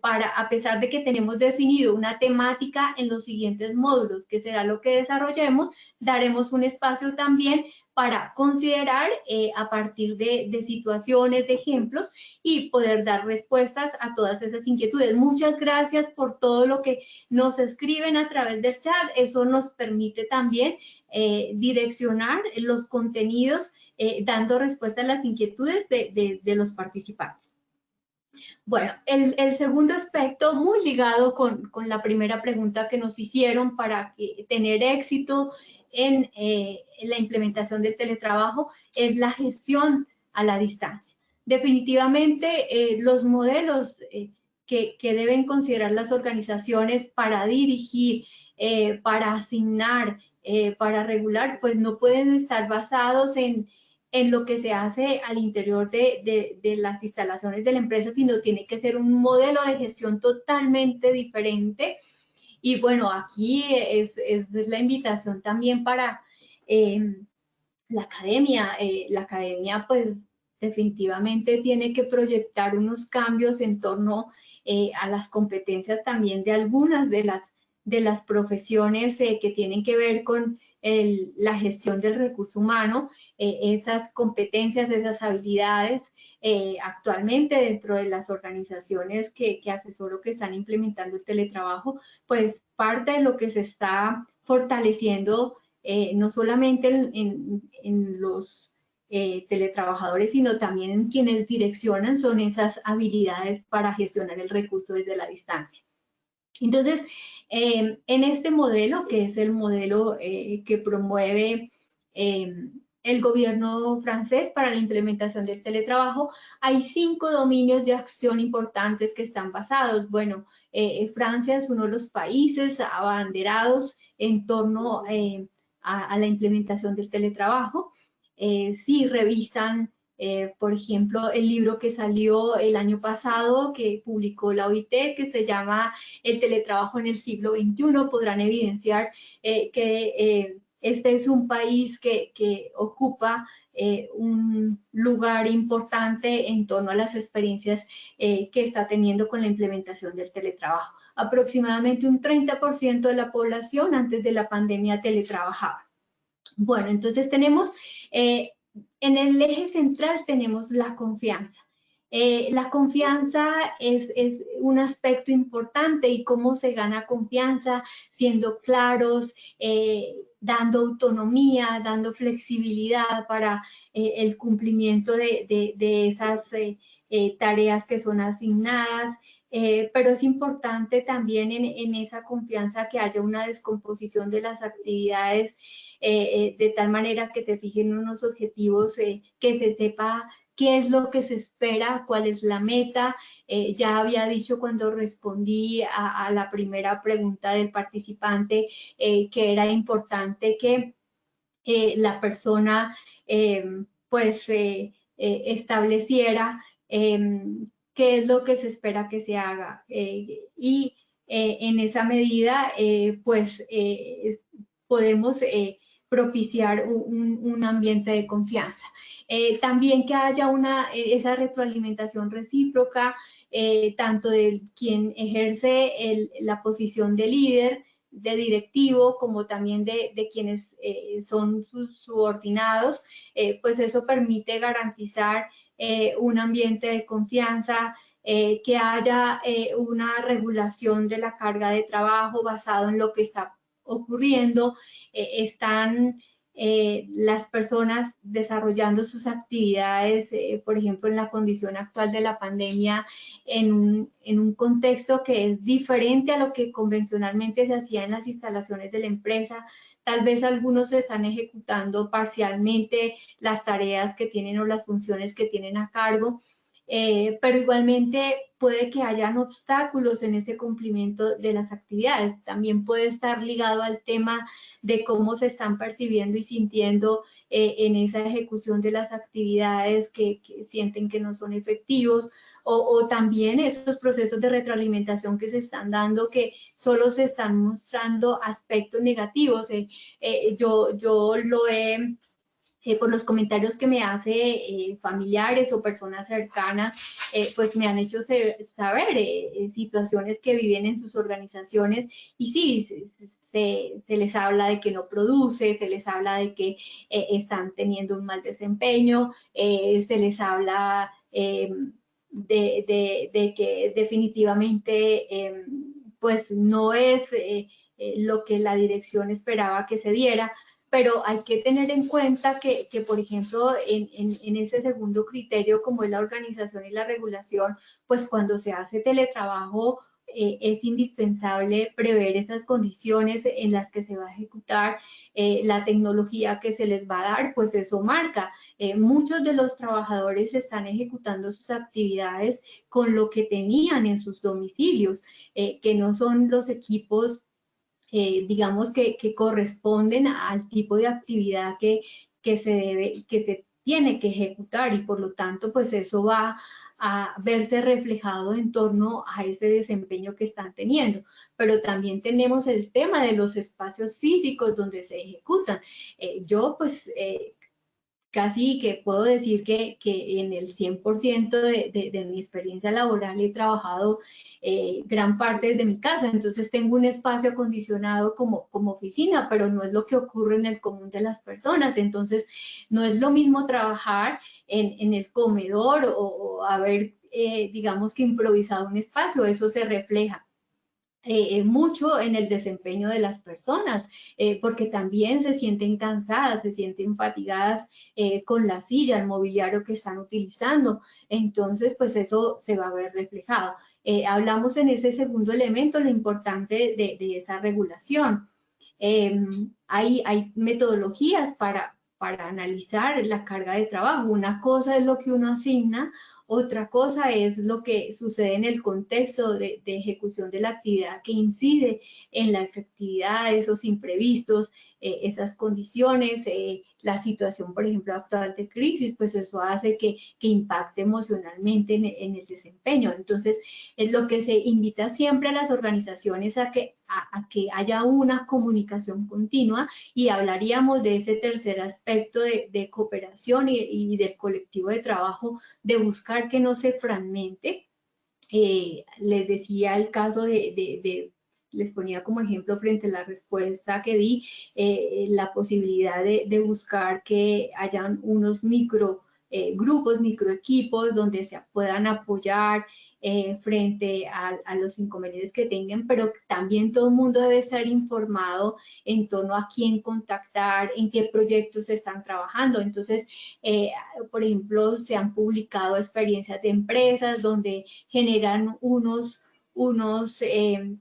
Speaker 2: para, a pesar de que tenemos definido una temática en los siguientes módulos, que será lo que desarrollemos, daremos un espacio también para considerar a partir de situaciones, de ejemplos y poder dar respuestas a todas esas inquietudes. Muchas gracias por todo lo que nos escriben a través del chat. Eso nos permite también direccionar los contenidos dando respuesta a las inquietudes de los participantes. Bueno, el segundo aspecto, muy ligado con la primera pregunta que nos hicieron para tener éxito en la implementación del teletrabajo, es la gestión a la distancia. Definitivamente, los modelos que deben considerar las organizaciones para dirigir, para asignar para regular, pues no pueden estar basados en lo que se hace al interior de las instalaciones de la empresa, sino tiene que ser un modelo de gestión totalmente diferente. Y bueno, aquí es la invitación también para la academia. La academia pues definitivamente tiene que proyectar unos cambios en torno a las competencias también de algunas de las profesiones que tienen que ver con la gestión del recurso humano, esas competencias, esas habilidades. Actualmente dentro de las organizaciones que asesoro que están implementando el teletrabajo, pues parte de lo que se está fortaleciendo no solamente en los teletrabajadores, sino también en quienes direccionan, son esas habilidades para gestionar el recurso desde la distancia. Entonces, en este modelo, que es el modelo que promueve el gobierno francés para la implementación del teletrabajo, hay 5 dominios de acción importantes que están basados. Bueno, Francia es uno de los países abanderados en torno a la implementación del teletrabajo. Sí, revisan por ejemplo, el libro que salió el año pasado, que publicó la OIT, que se llama El teletrabajo en el siglo XXI, podrán evidenciar que este es un país que ocupa un lugar importante en torno a las experiencias que está teniendo con la implementación del teletrabajo. Aproximadamente un 30% de la población antes de la pandemia teletrabajaba. Bueno, entonces tenemos en el eje central tenemos la confianza. La confianza es un aspecto importante, y cómo se gana confianza siendo claros, dando autonomía, dando flexibilidad para el cumplimiento de esas tareas que son asignadas. Pero es importante también en esa confianza que haya una descomposición de las actividades de tal manera que se fijen unos objetivos, que se sepa qué es lo que se espera, cuál es la meta. Ya había dicho cuando respondí a la primera pregunta del participante que era importante que la persona pues estableciera qué es lo que se espera que se haga, y en esa medida pues podemos propiciar un ambiente de confianza. También que haya esa retroalimentación recíproca, tanto de quien ejerce la posición de líder, de directivo, como también de quienes son sus subordinados. Pues eso permite garantizar un ambiente de confianza, que haya una regulación de la carga de trabajo basado en lo que está ocurriendo. Están las personas desarrollando sus actividades, por ejemplo, en la condición actual de la pandemia, en un contexto que es diferente a lo que convencionalmente se hacía en las instalaciones de la empresa. Tal vez algunos están ejecutando parcialmente las tareas que tienen o las funciones que tienen a cargo, pero igualmente puede que hayan obstáculos en ese cumplimiento de las actividades. También puede estar ligado al tema de cómo se están percibiendo y sintiendo en esa ejecución de las actividades, que sienten que no son efectivos, o también esos procesos de retroalimentación que se están dando, que solo se están mostrando aspectos negativos. Yo lo he por los comentarios que me hace familiares o personas cercanas, pues me han hecho saber situaciones que viven en sus organizaciones, y sí, se les habla de que no produce, se les habla de que están teniendo un mal desempeño, se les habla de que definitivamente pues no es lo que la dirección esperaba que se diera. Pero hay que tener en cuenta que por ejemplo, en ese segundo criterio, como es la organización y la regulación, pues cuando se hace teletrabajo, es indispensable prever esas condiciones en las que se va a ejecutar, la tecnología que se les va a dar, pues eso marca. Muchos de los trabajadores están ejecutando sus actividades con lo que tenían en sus domicilios, que no son los equipos digamos que corresponden al tipo de actividad que se tiene que ejecutar, y por lo tanto pues eso va a verse reflejado en torno a ese desempeño que están teniendo. Pero también tenemos el tema de los espacios físicos donde se ejecutan. Yo pues casi que puedo decir que en el 100% de mi experiencia laboral he trabajado gran parte desde mi casa, entonces tengo un espacio acondicionado como oficina, pero no es lo que ocurre en el común de las personas. Entonces no es lo mismo trabajar en el comedor o haber, digamos que improvisado un espacio. Eso se refleja mucho en el desempeño de las personas, porque también se sienten cansadas, se sienten fatigadas con la silla, el mobiliario que están utilizando. Entonces, pues eso se va a ver reflejado. Hablamos en ese segundo elemento lo importante de esa regulación. Hay metodologías para analizar la carga de trabajo. Una cosa es lo que uno asigna, otra cosa es lo que sucede en el contexto de ejecución de la actividad, que incide en la efectividad, esos imprevistos, esas condiciones, la situación, por ejemplo, actual de crisis, pues eso hace que impacte emocionalmente en el desempeño. Entonces, es lo que se invita siempre a las organizaciones a que haya una comunicación continua, y hablaríamos de ese tercer aspecto de cooperación y del colectivo de trabajo, de buscar que no se fragmente. Les decía el caso les ponía como ejemplo frente a la respuesta que di, la posibilidad de buscar que hayan unos grupos, microequipos donde se puedan apoyar frente a los inconvenientes que tengan, pero también todo el mundo debe estar informado en torno a quién contactar, en qué proyectos están trabajando. Entonces, por ejemplo, se han publicado experiencias de empresas donde generan unos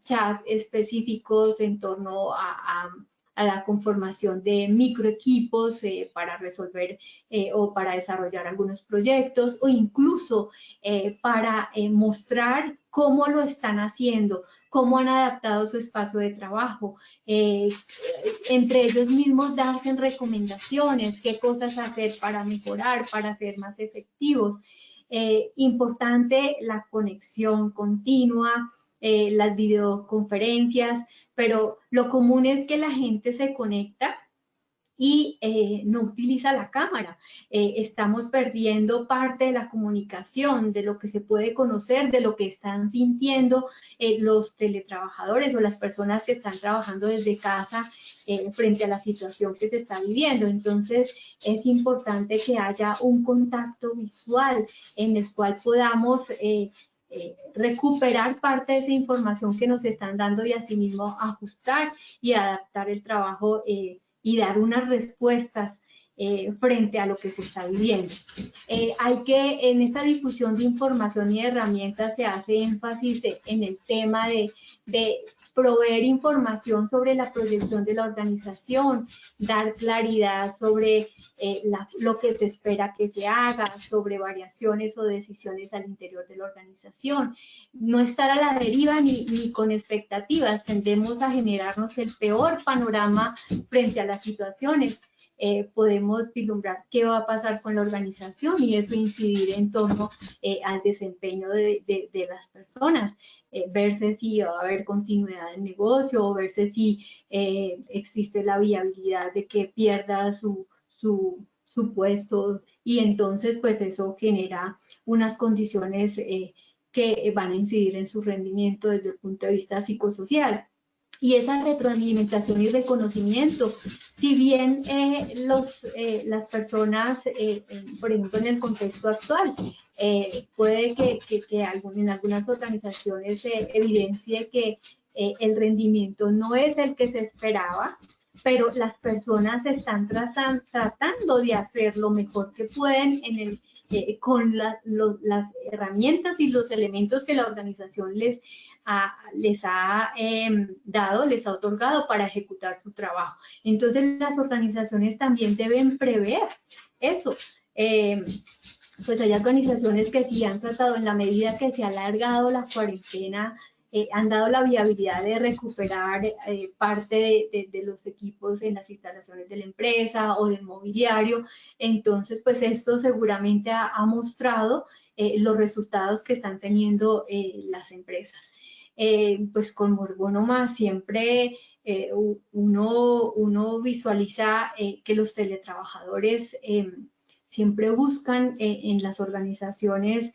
Speaker 2: chats específicos en torno a la conformación de microequipos para resolver o para desarrollar algunos proyectos, o incluso para mostrar cómo lo están haciendo, cómo han adaptado su espacio de trabajo. Entre ellos mismos darse recomendaciones, qué cosas hacer para mejorar, para ser más efectivos. Importante la conexión continua, las videoconferencias, pero lo común es que la gente se conecta y no utiliza la cámara. Estamos perdiendo parte de la comunicación, de lo que se puede conocer, de lo que están sintiendo los teletrabajadores o las personas que están trabajando desde casa frente a la situación que se está viviendo. Entonces, es importante que haya un contacto visual en el cual podamos recuperar parte de esa información que nos están dando, y asimismo ajustar y adaptar el trabajo y dar unas respuestas frente a lo que se está viviendo. Hay que, en esta difusión de información y herramientas, se hace énfasis en el tema de proveer información sobre la proyección de la organización, dar claridad sobre lo que se espera que se haga, sobre variaciones o decisiones al interior de la organización. No estar a la deriva ni con expectativas. Tendemos a generarnos el peor panorama frente a las situaciones. Podemos vislumbrar qué va a pasar con la organización, y eso incidir en torno al desempeño de las personas. Verse si va a haber continuidad del negocio, o verse si existe la viabilidad de que pierda su puesto, y entonces pues eso genera unas condiciones que van a incidir en su rendimiento desde el punto de vista psicosocial. Y esa retroalimentación y reconocimiento, si bien las personas, por ejemplo, en el contexto actual, puede que en algunas organizaciones se evidencie que el rendimiento no es el que se esperaba, pero las personas están tratando de hacer lo mejor que pueden con las herramientas y los elementos que la organización les ha dado, les ha otorgado para ejecutar su trabajo. Entonces, las organizaciones también deben prever eso. Pues hay organizaciones que sí han tratado, en la medida que se ha alargado la cuarentena han dado la viabilidad de recuperar parte de los equipos en las instalaciones de la empresa o del mobiliario. Entonces, pues esto seguramente ha mostrado los resultados que están teniendo las empresas. Pues con Morgónoma siempre uno visualiza que los teletrabajadores siempre buscan en las organizaciones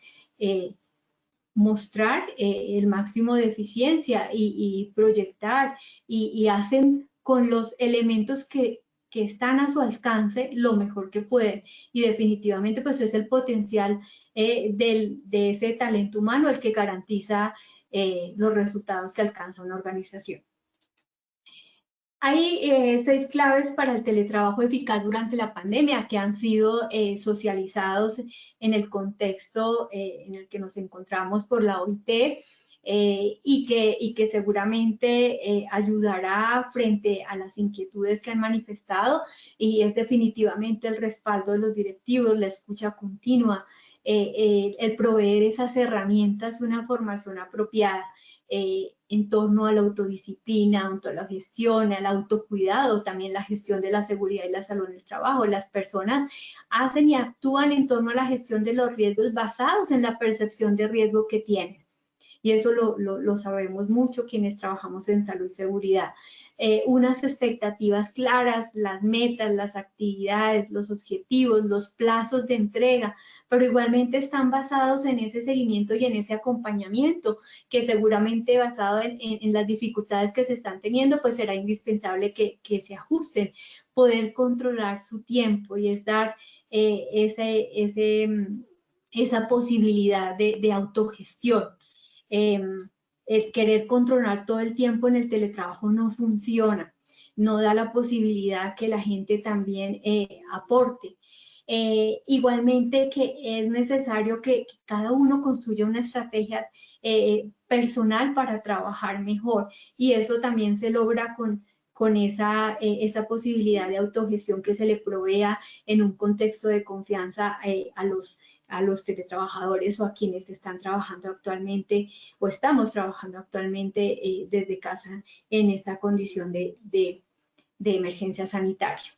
Speaker 2: mostrar el máximo de eficiencia y proyectar y hacen con los elementos que están a su alcance lo mejor que pueden. Y definitivamente pues es el potencial de ese talento humano el que garantiza los resultados que alcanza una organización. Hay 6 claves para el teletrabajo eficaz durante la pandemia que han sido socializados en el contexto en el que nos encontramos por la OIT y que seguramente ayudará frente a las inquietudes que han manifestado, y es definitivamente el respaldo de los directivos, la escucha continua, el proveer esas herramientas, una formación apropiada en torno a la autodisciplina, en torno a la gestión, al autocuidado, también la gestión de la seguridad y la salud en el trabajo. Las personas hacen y actúan en torno a la gestión de los riesgos basados en la percepción de riesgo que tienen. Y eso lo sabemos mucho quienes trabajamos en salud y seguridad. Unas expectativas claras, las metas, las actividades, los objetivos, los plazos de entrega, pero igualmente están basados en ese seguimiento y en ese acompañamiento, que seguramente basado en las dificultades que se están teniendo, pues será indispensable que se ajusten, poder controlar su tiempo y es dar esa posibilidad de autogestión. El querer controlar todo el tiempo en el teletrabajo no funciona, no da la posibilidad que la gente también aporte. Igualmente que es necesario que cada uno construya una estrategia personal para trabajar mejor, y eso también se logra con esa posibilidad de autogestión que se le provea en un contexto de confianza a los teletrabajadores o a quienes están trabajando actualmente o estamos trabajando actualmente desde casa en esta condición de emergencia sanitaria.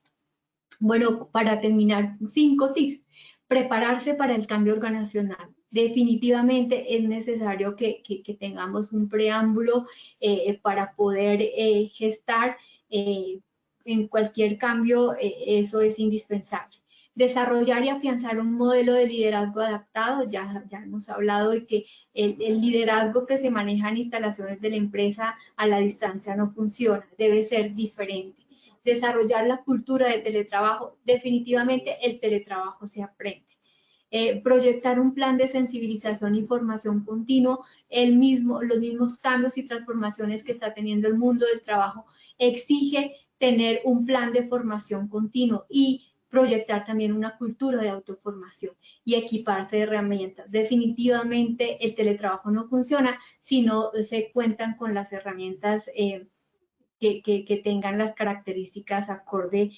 Speaker 2: Bueno, para terminar, 5 tips. Prepararse para el cambio organizacional. Definitivamente es necesario que tengamos un preámbulo para poder gestar en cualquier cambio, eso es indispensable. Desarrollar y afianzar un modelo de liderazgo adaptado. Ya hemos hablado de que el liderazgo que se maneja en instalaciones de la empresa a la distancia no funciona, debe ser diferente. Desarrollar la cultura de teletrabajo. Definitivamente el teletrabajo se aprende. Proyectar un plan de sensibilización y formación continuo. Los mismos cambios y transformaciones que está teniendo el mundo del trabajo exige tener un plan de formación continuo y proyectar también una cultura de autoformación y equiparse de herramientas. Definitivamente el teletrabajo no funciona si no se cuentan con las herramientas que tengan las características acorde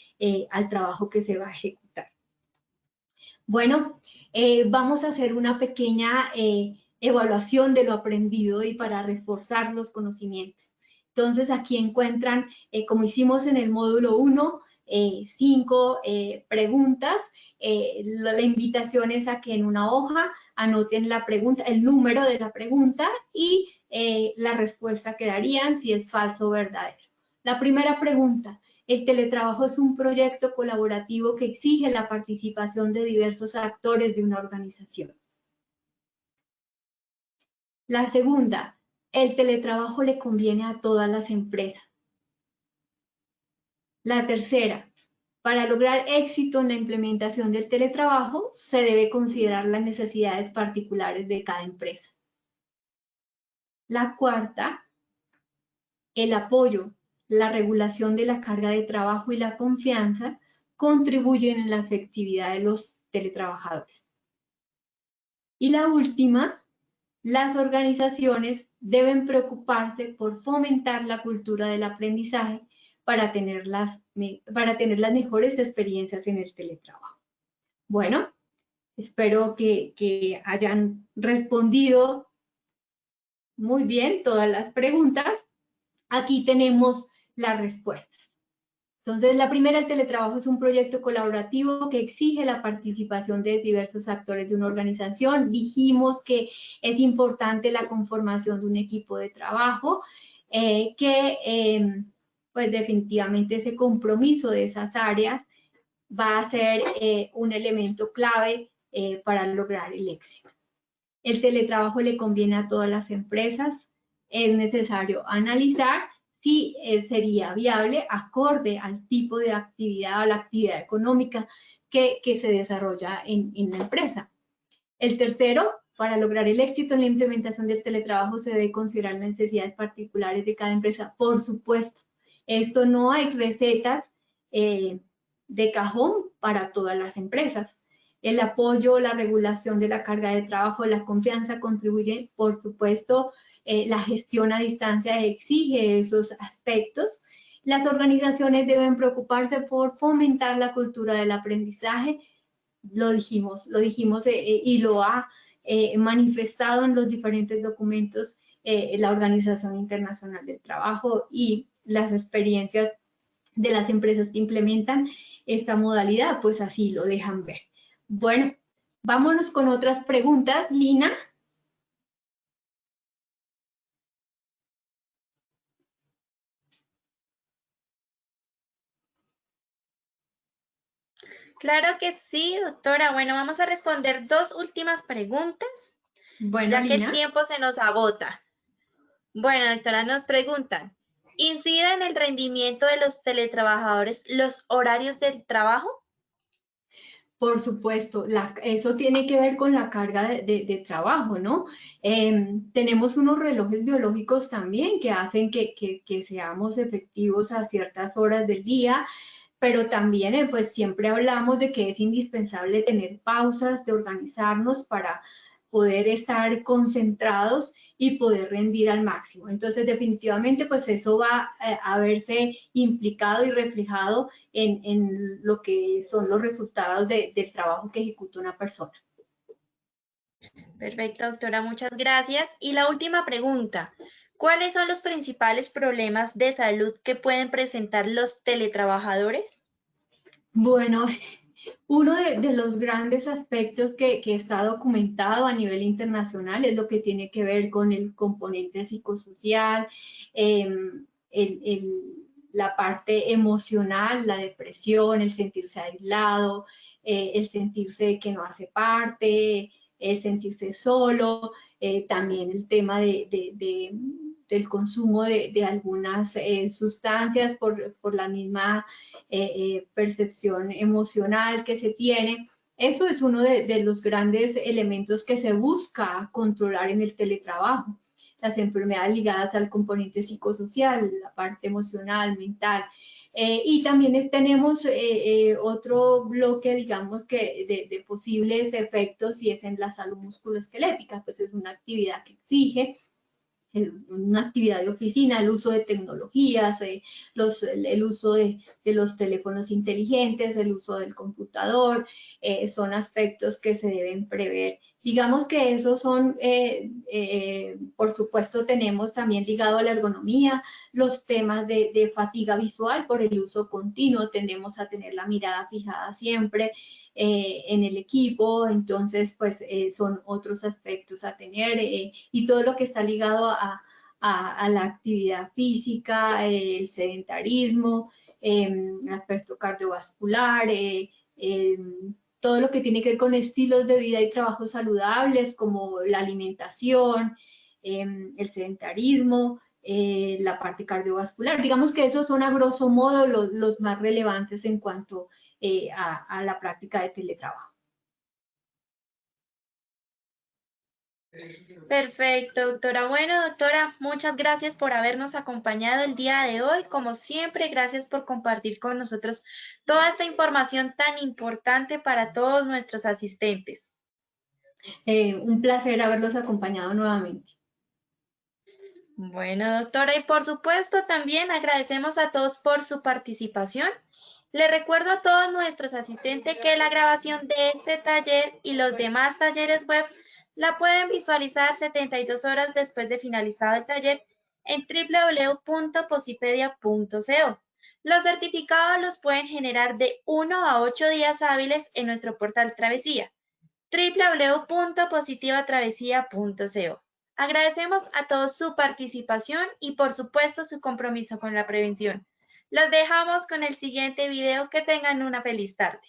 Speaker 2: al trabajo que se va a ejecutar. Bueno, vamos a hacer una pequeña evaluación de lo aprendido y para reforzar los conocimientos. Entonces, aquí encuentran, como hicimos en el módulo 1, 5 preguntas. La invitación es a que en una hoja anoten la pregunta, el número de la pregunta y la respuesta que darían si es falso o verdadero. La primera pregunta: ¿el teletrabajo es un proyecto colaborativo que exige la participación de diversos actores de una organización? La segunda: ¿el teletrabajo le conviene a todas las empresas? La tercera: para lograr éxito en la implementación del teletrabajo, se debe considerar las necesidades particulares de cada empresa. La cuarta: el apoyo, la regulación de la carga de trabajo y la confianza contribuyen en la efectividad de los teletrabajadores. Y la última: las organizaciones deben preocuparse por fomentar la cultura del aprendizaje para tener las mejores experiencias en el teletrabajo. Bueno, espero que hayan respondido muy bien todas las preguntas. Aquí tenemos las respuestas. Entonces, la primera, el teletrabajo es un proyecto colaborativo que exige la participación de diversos actores de una organización. Dijimos que es importante la conformación de un equipo de trabajo, pues definitivamente ese compromiso de esas áreas va a ser un elemento clave para lograr el éxito. El teletrabajo le conviene a todas las empresas. Es necesario analizar si sería viable acorde al tipo de actividad o la actividad económica que se desarrolla en la empresa. El tercero, para lograr el éxito en la implementación del teletrabajo se debe considerar las necesidades particulares de cada empresa. Por supuesto, esto no hay recetas de cajón para todas las empresas. El apoyo, la regulación de la carga de trabajo, la confianza contribuyen, por supuesto, la gestión a distancia exige esos aspectos. Las organizaciones deben preocuparse por fomentar la cultura del aprendizaje. Lo dijimos y lo ha manifestado en los diferentes documentos la Organización Internacional del Trabajo y las experiencias de las empresas que implementan esta modalidad, pues así lo dejan ver. Bueno, vámonos con otras preguntas. Lina.
Speaker 1: Claro que sí, doctora. Bueno, vamos a responder dos últimas preguntas,
Speaker 2: Bueno,
Speaker 1: ya que el
Speaker 2: Lina.
Speaker 1: tiempo se nos agota. Bueno, doctora, nos preguntan, ¿incide en el rendimiento de los teletrabajadores los horarios del trabajo?
Speaker 2: Por supuesto, eso tiene que ver con la carga de trabajo, ¿no? Tenemos unos relojes biológicos también que hacen que seamos efectivos a ciertas horas del día, pero también pues siempre hablamos de que es indispensable tener pausas, de organizarnos para poder estar concentrados y poder rendir al máximo. Entonces, definitivamente, pues eso va a verse implicado y reflejado en lo que son los resultados del trabajo que ejecuta una persona.
Speaker 1: Perfecto, doctora, muchas gracias. Y la última pregunta, ¿cuáles son los principales problemas de salud que pueden presentar los teletrabajadores?
Speaker 2: Bueno, uno de los grandes aspectos que está documentado a nivel internacional es lo que tiene que ver con el componente psicosocial, la parte emocional, la depresión, el sentirse aislado, el sentirse que no hace parte, el sentirse solo, también el tema del consumo de algunas sustancias por la misma percepción emocional que se tiene. Eso es uno de los grandes elementos que se busca controlar en el teletrabajo. Las enfermedades ligadas al componente psicosocial, la parte emocional, mental. Y también tenemos otro bloque, digamos, que de posibles efectos y es en la salud musculoesquelética, pues es una actividad que exige una actividad de oficina, el uso de tecnologías, el uso de los teléfonos inteligentes, el uso del computador, son aspectos que se deben prever. Digamos que esos son, por supuesto, tenemos también ligado a la ergonomía, los temas de fatiga visual por el uso continuo, tendemos a tener la mirada fijada siempre en el equipo, entonces pues son otros aspectos a tener y todo lo que está ligado a la actividad física, el sedentarismo, el aspecto cardiovascular, todo lo que tiene que ver con estilos de vida y trabajos saludables como la alimentación, el sedentarismo, la parte cardiovascular. Digamos que esos son a grosso modo los más relevantes en cuanto a la práctica de teletrabajo.
Speaker 1: Perfecto, doctora. Bueno, doctora, muchas gracias por habernos acompañado el día de hoy. Como siempre, gracias por compartir con nosotros toda esta información tan importante para todos nuestros asistentes.
Speaker 2: Un placer haberlos acompañado nuevamente.
Speaker 1: Bueno, doctora, y por supuesto también agradecemos a todos por su participación. Le recuerdo a todos nuestros asistentes que la grabación de este taller y los demás talleres web La pueden visualizar 72 horas después de finalizado el taller en www.posipedia.co. Los certificados los pueden generar de 1 a 8 días hábiles en nuestro portal Travesía, www.positivatravesía.co. Agradecemos a todos su participación y por supuesto su compromiso con la prevención. Los dejamos con el siguiente video. Que tengan una feliz tarde.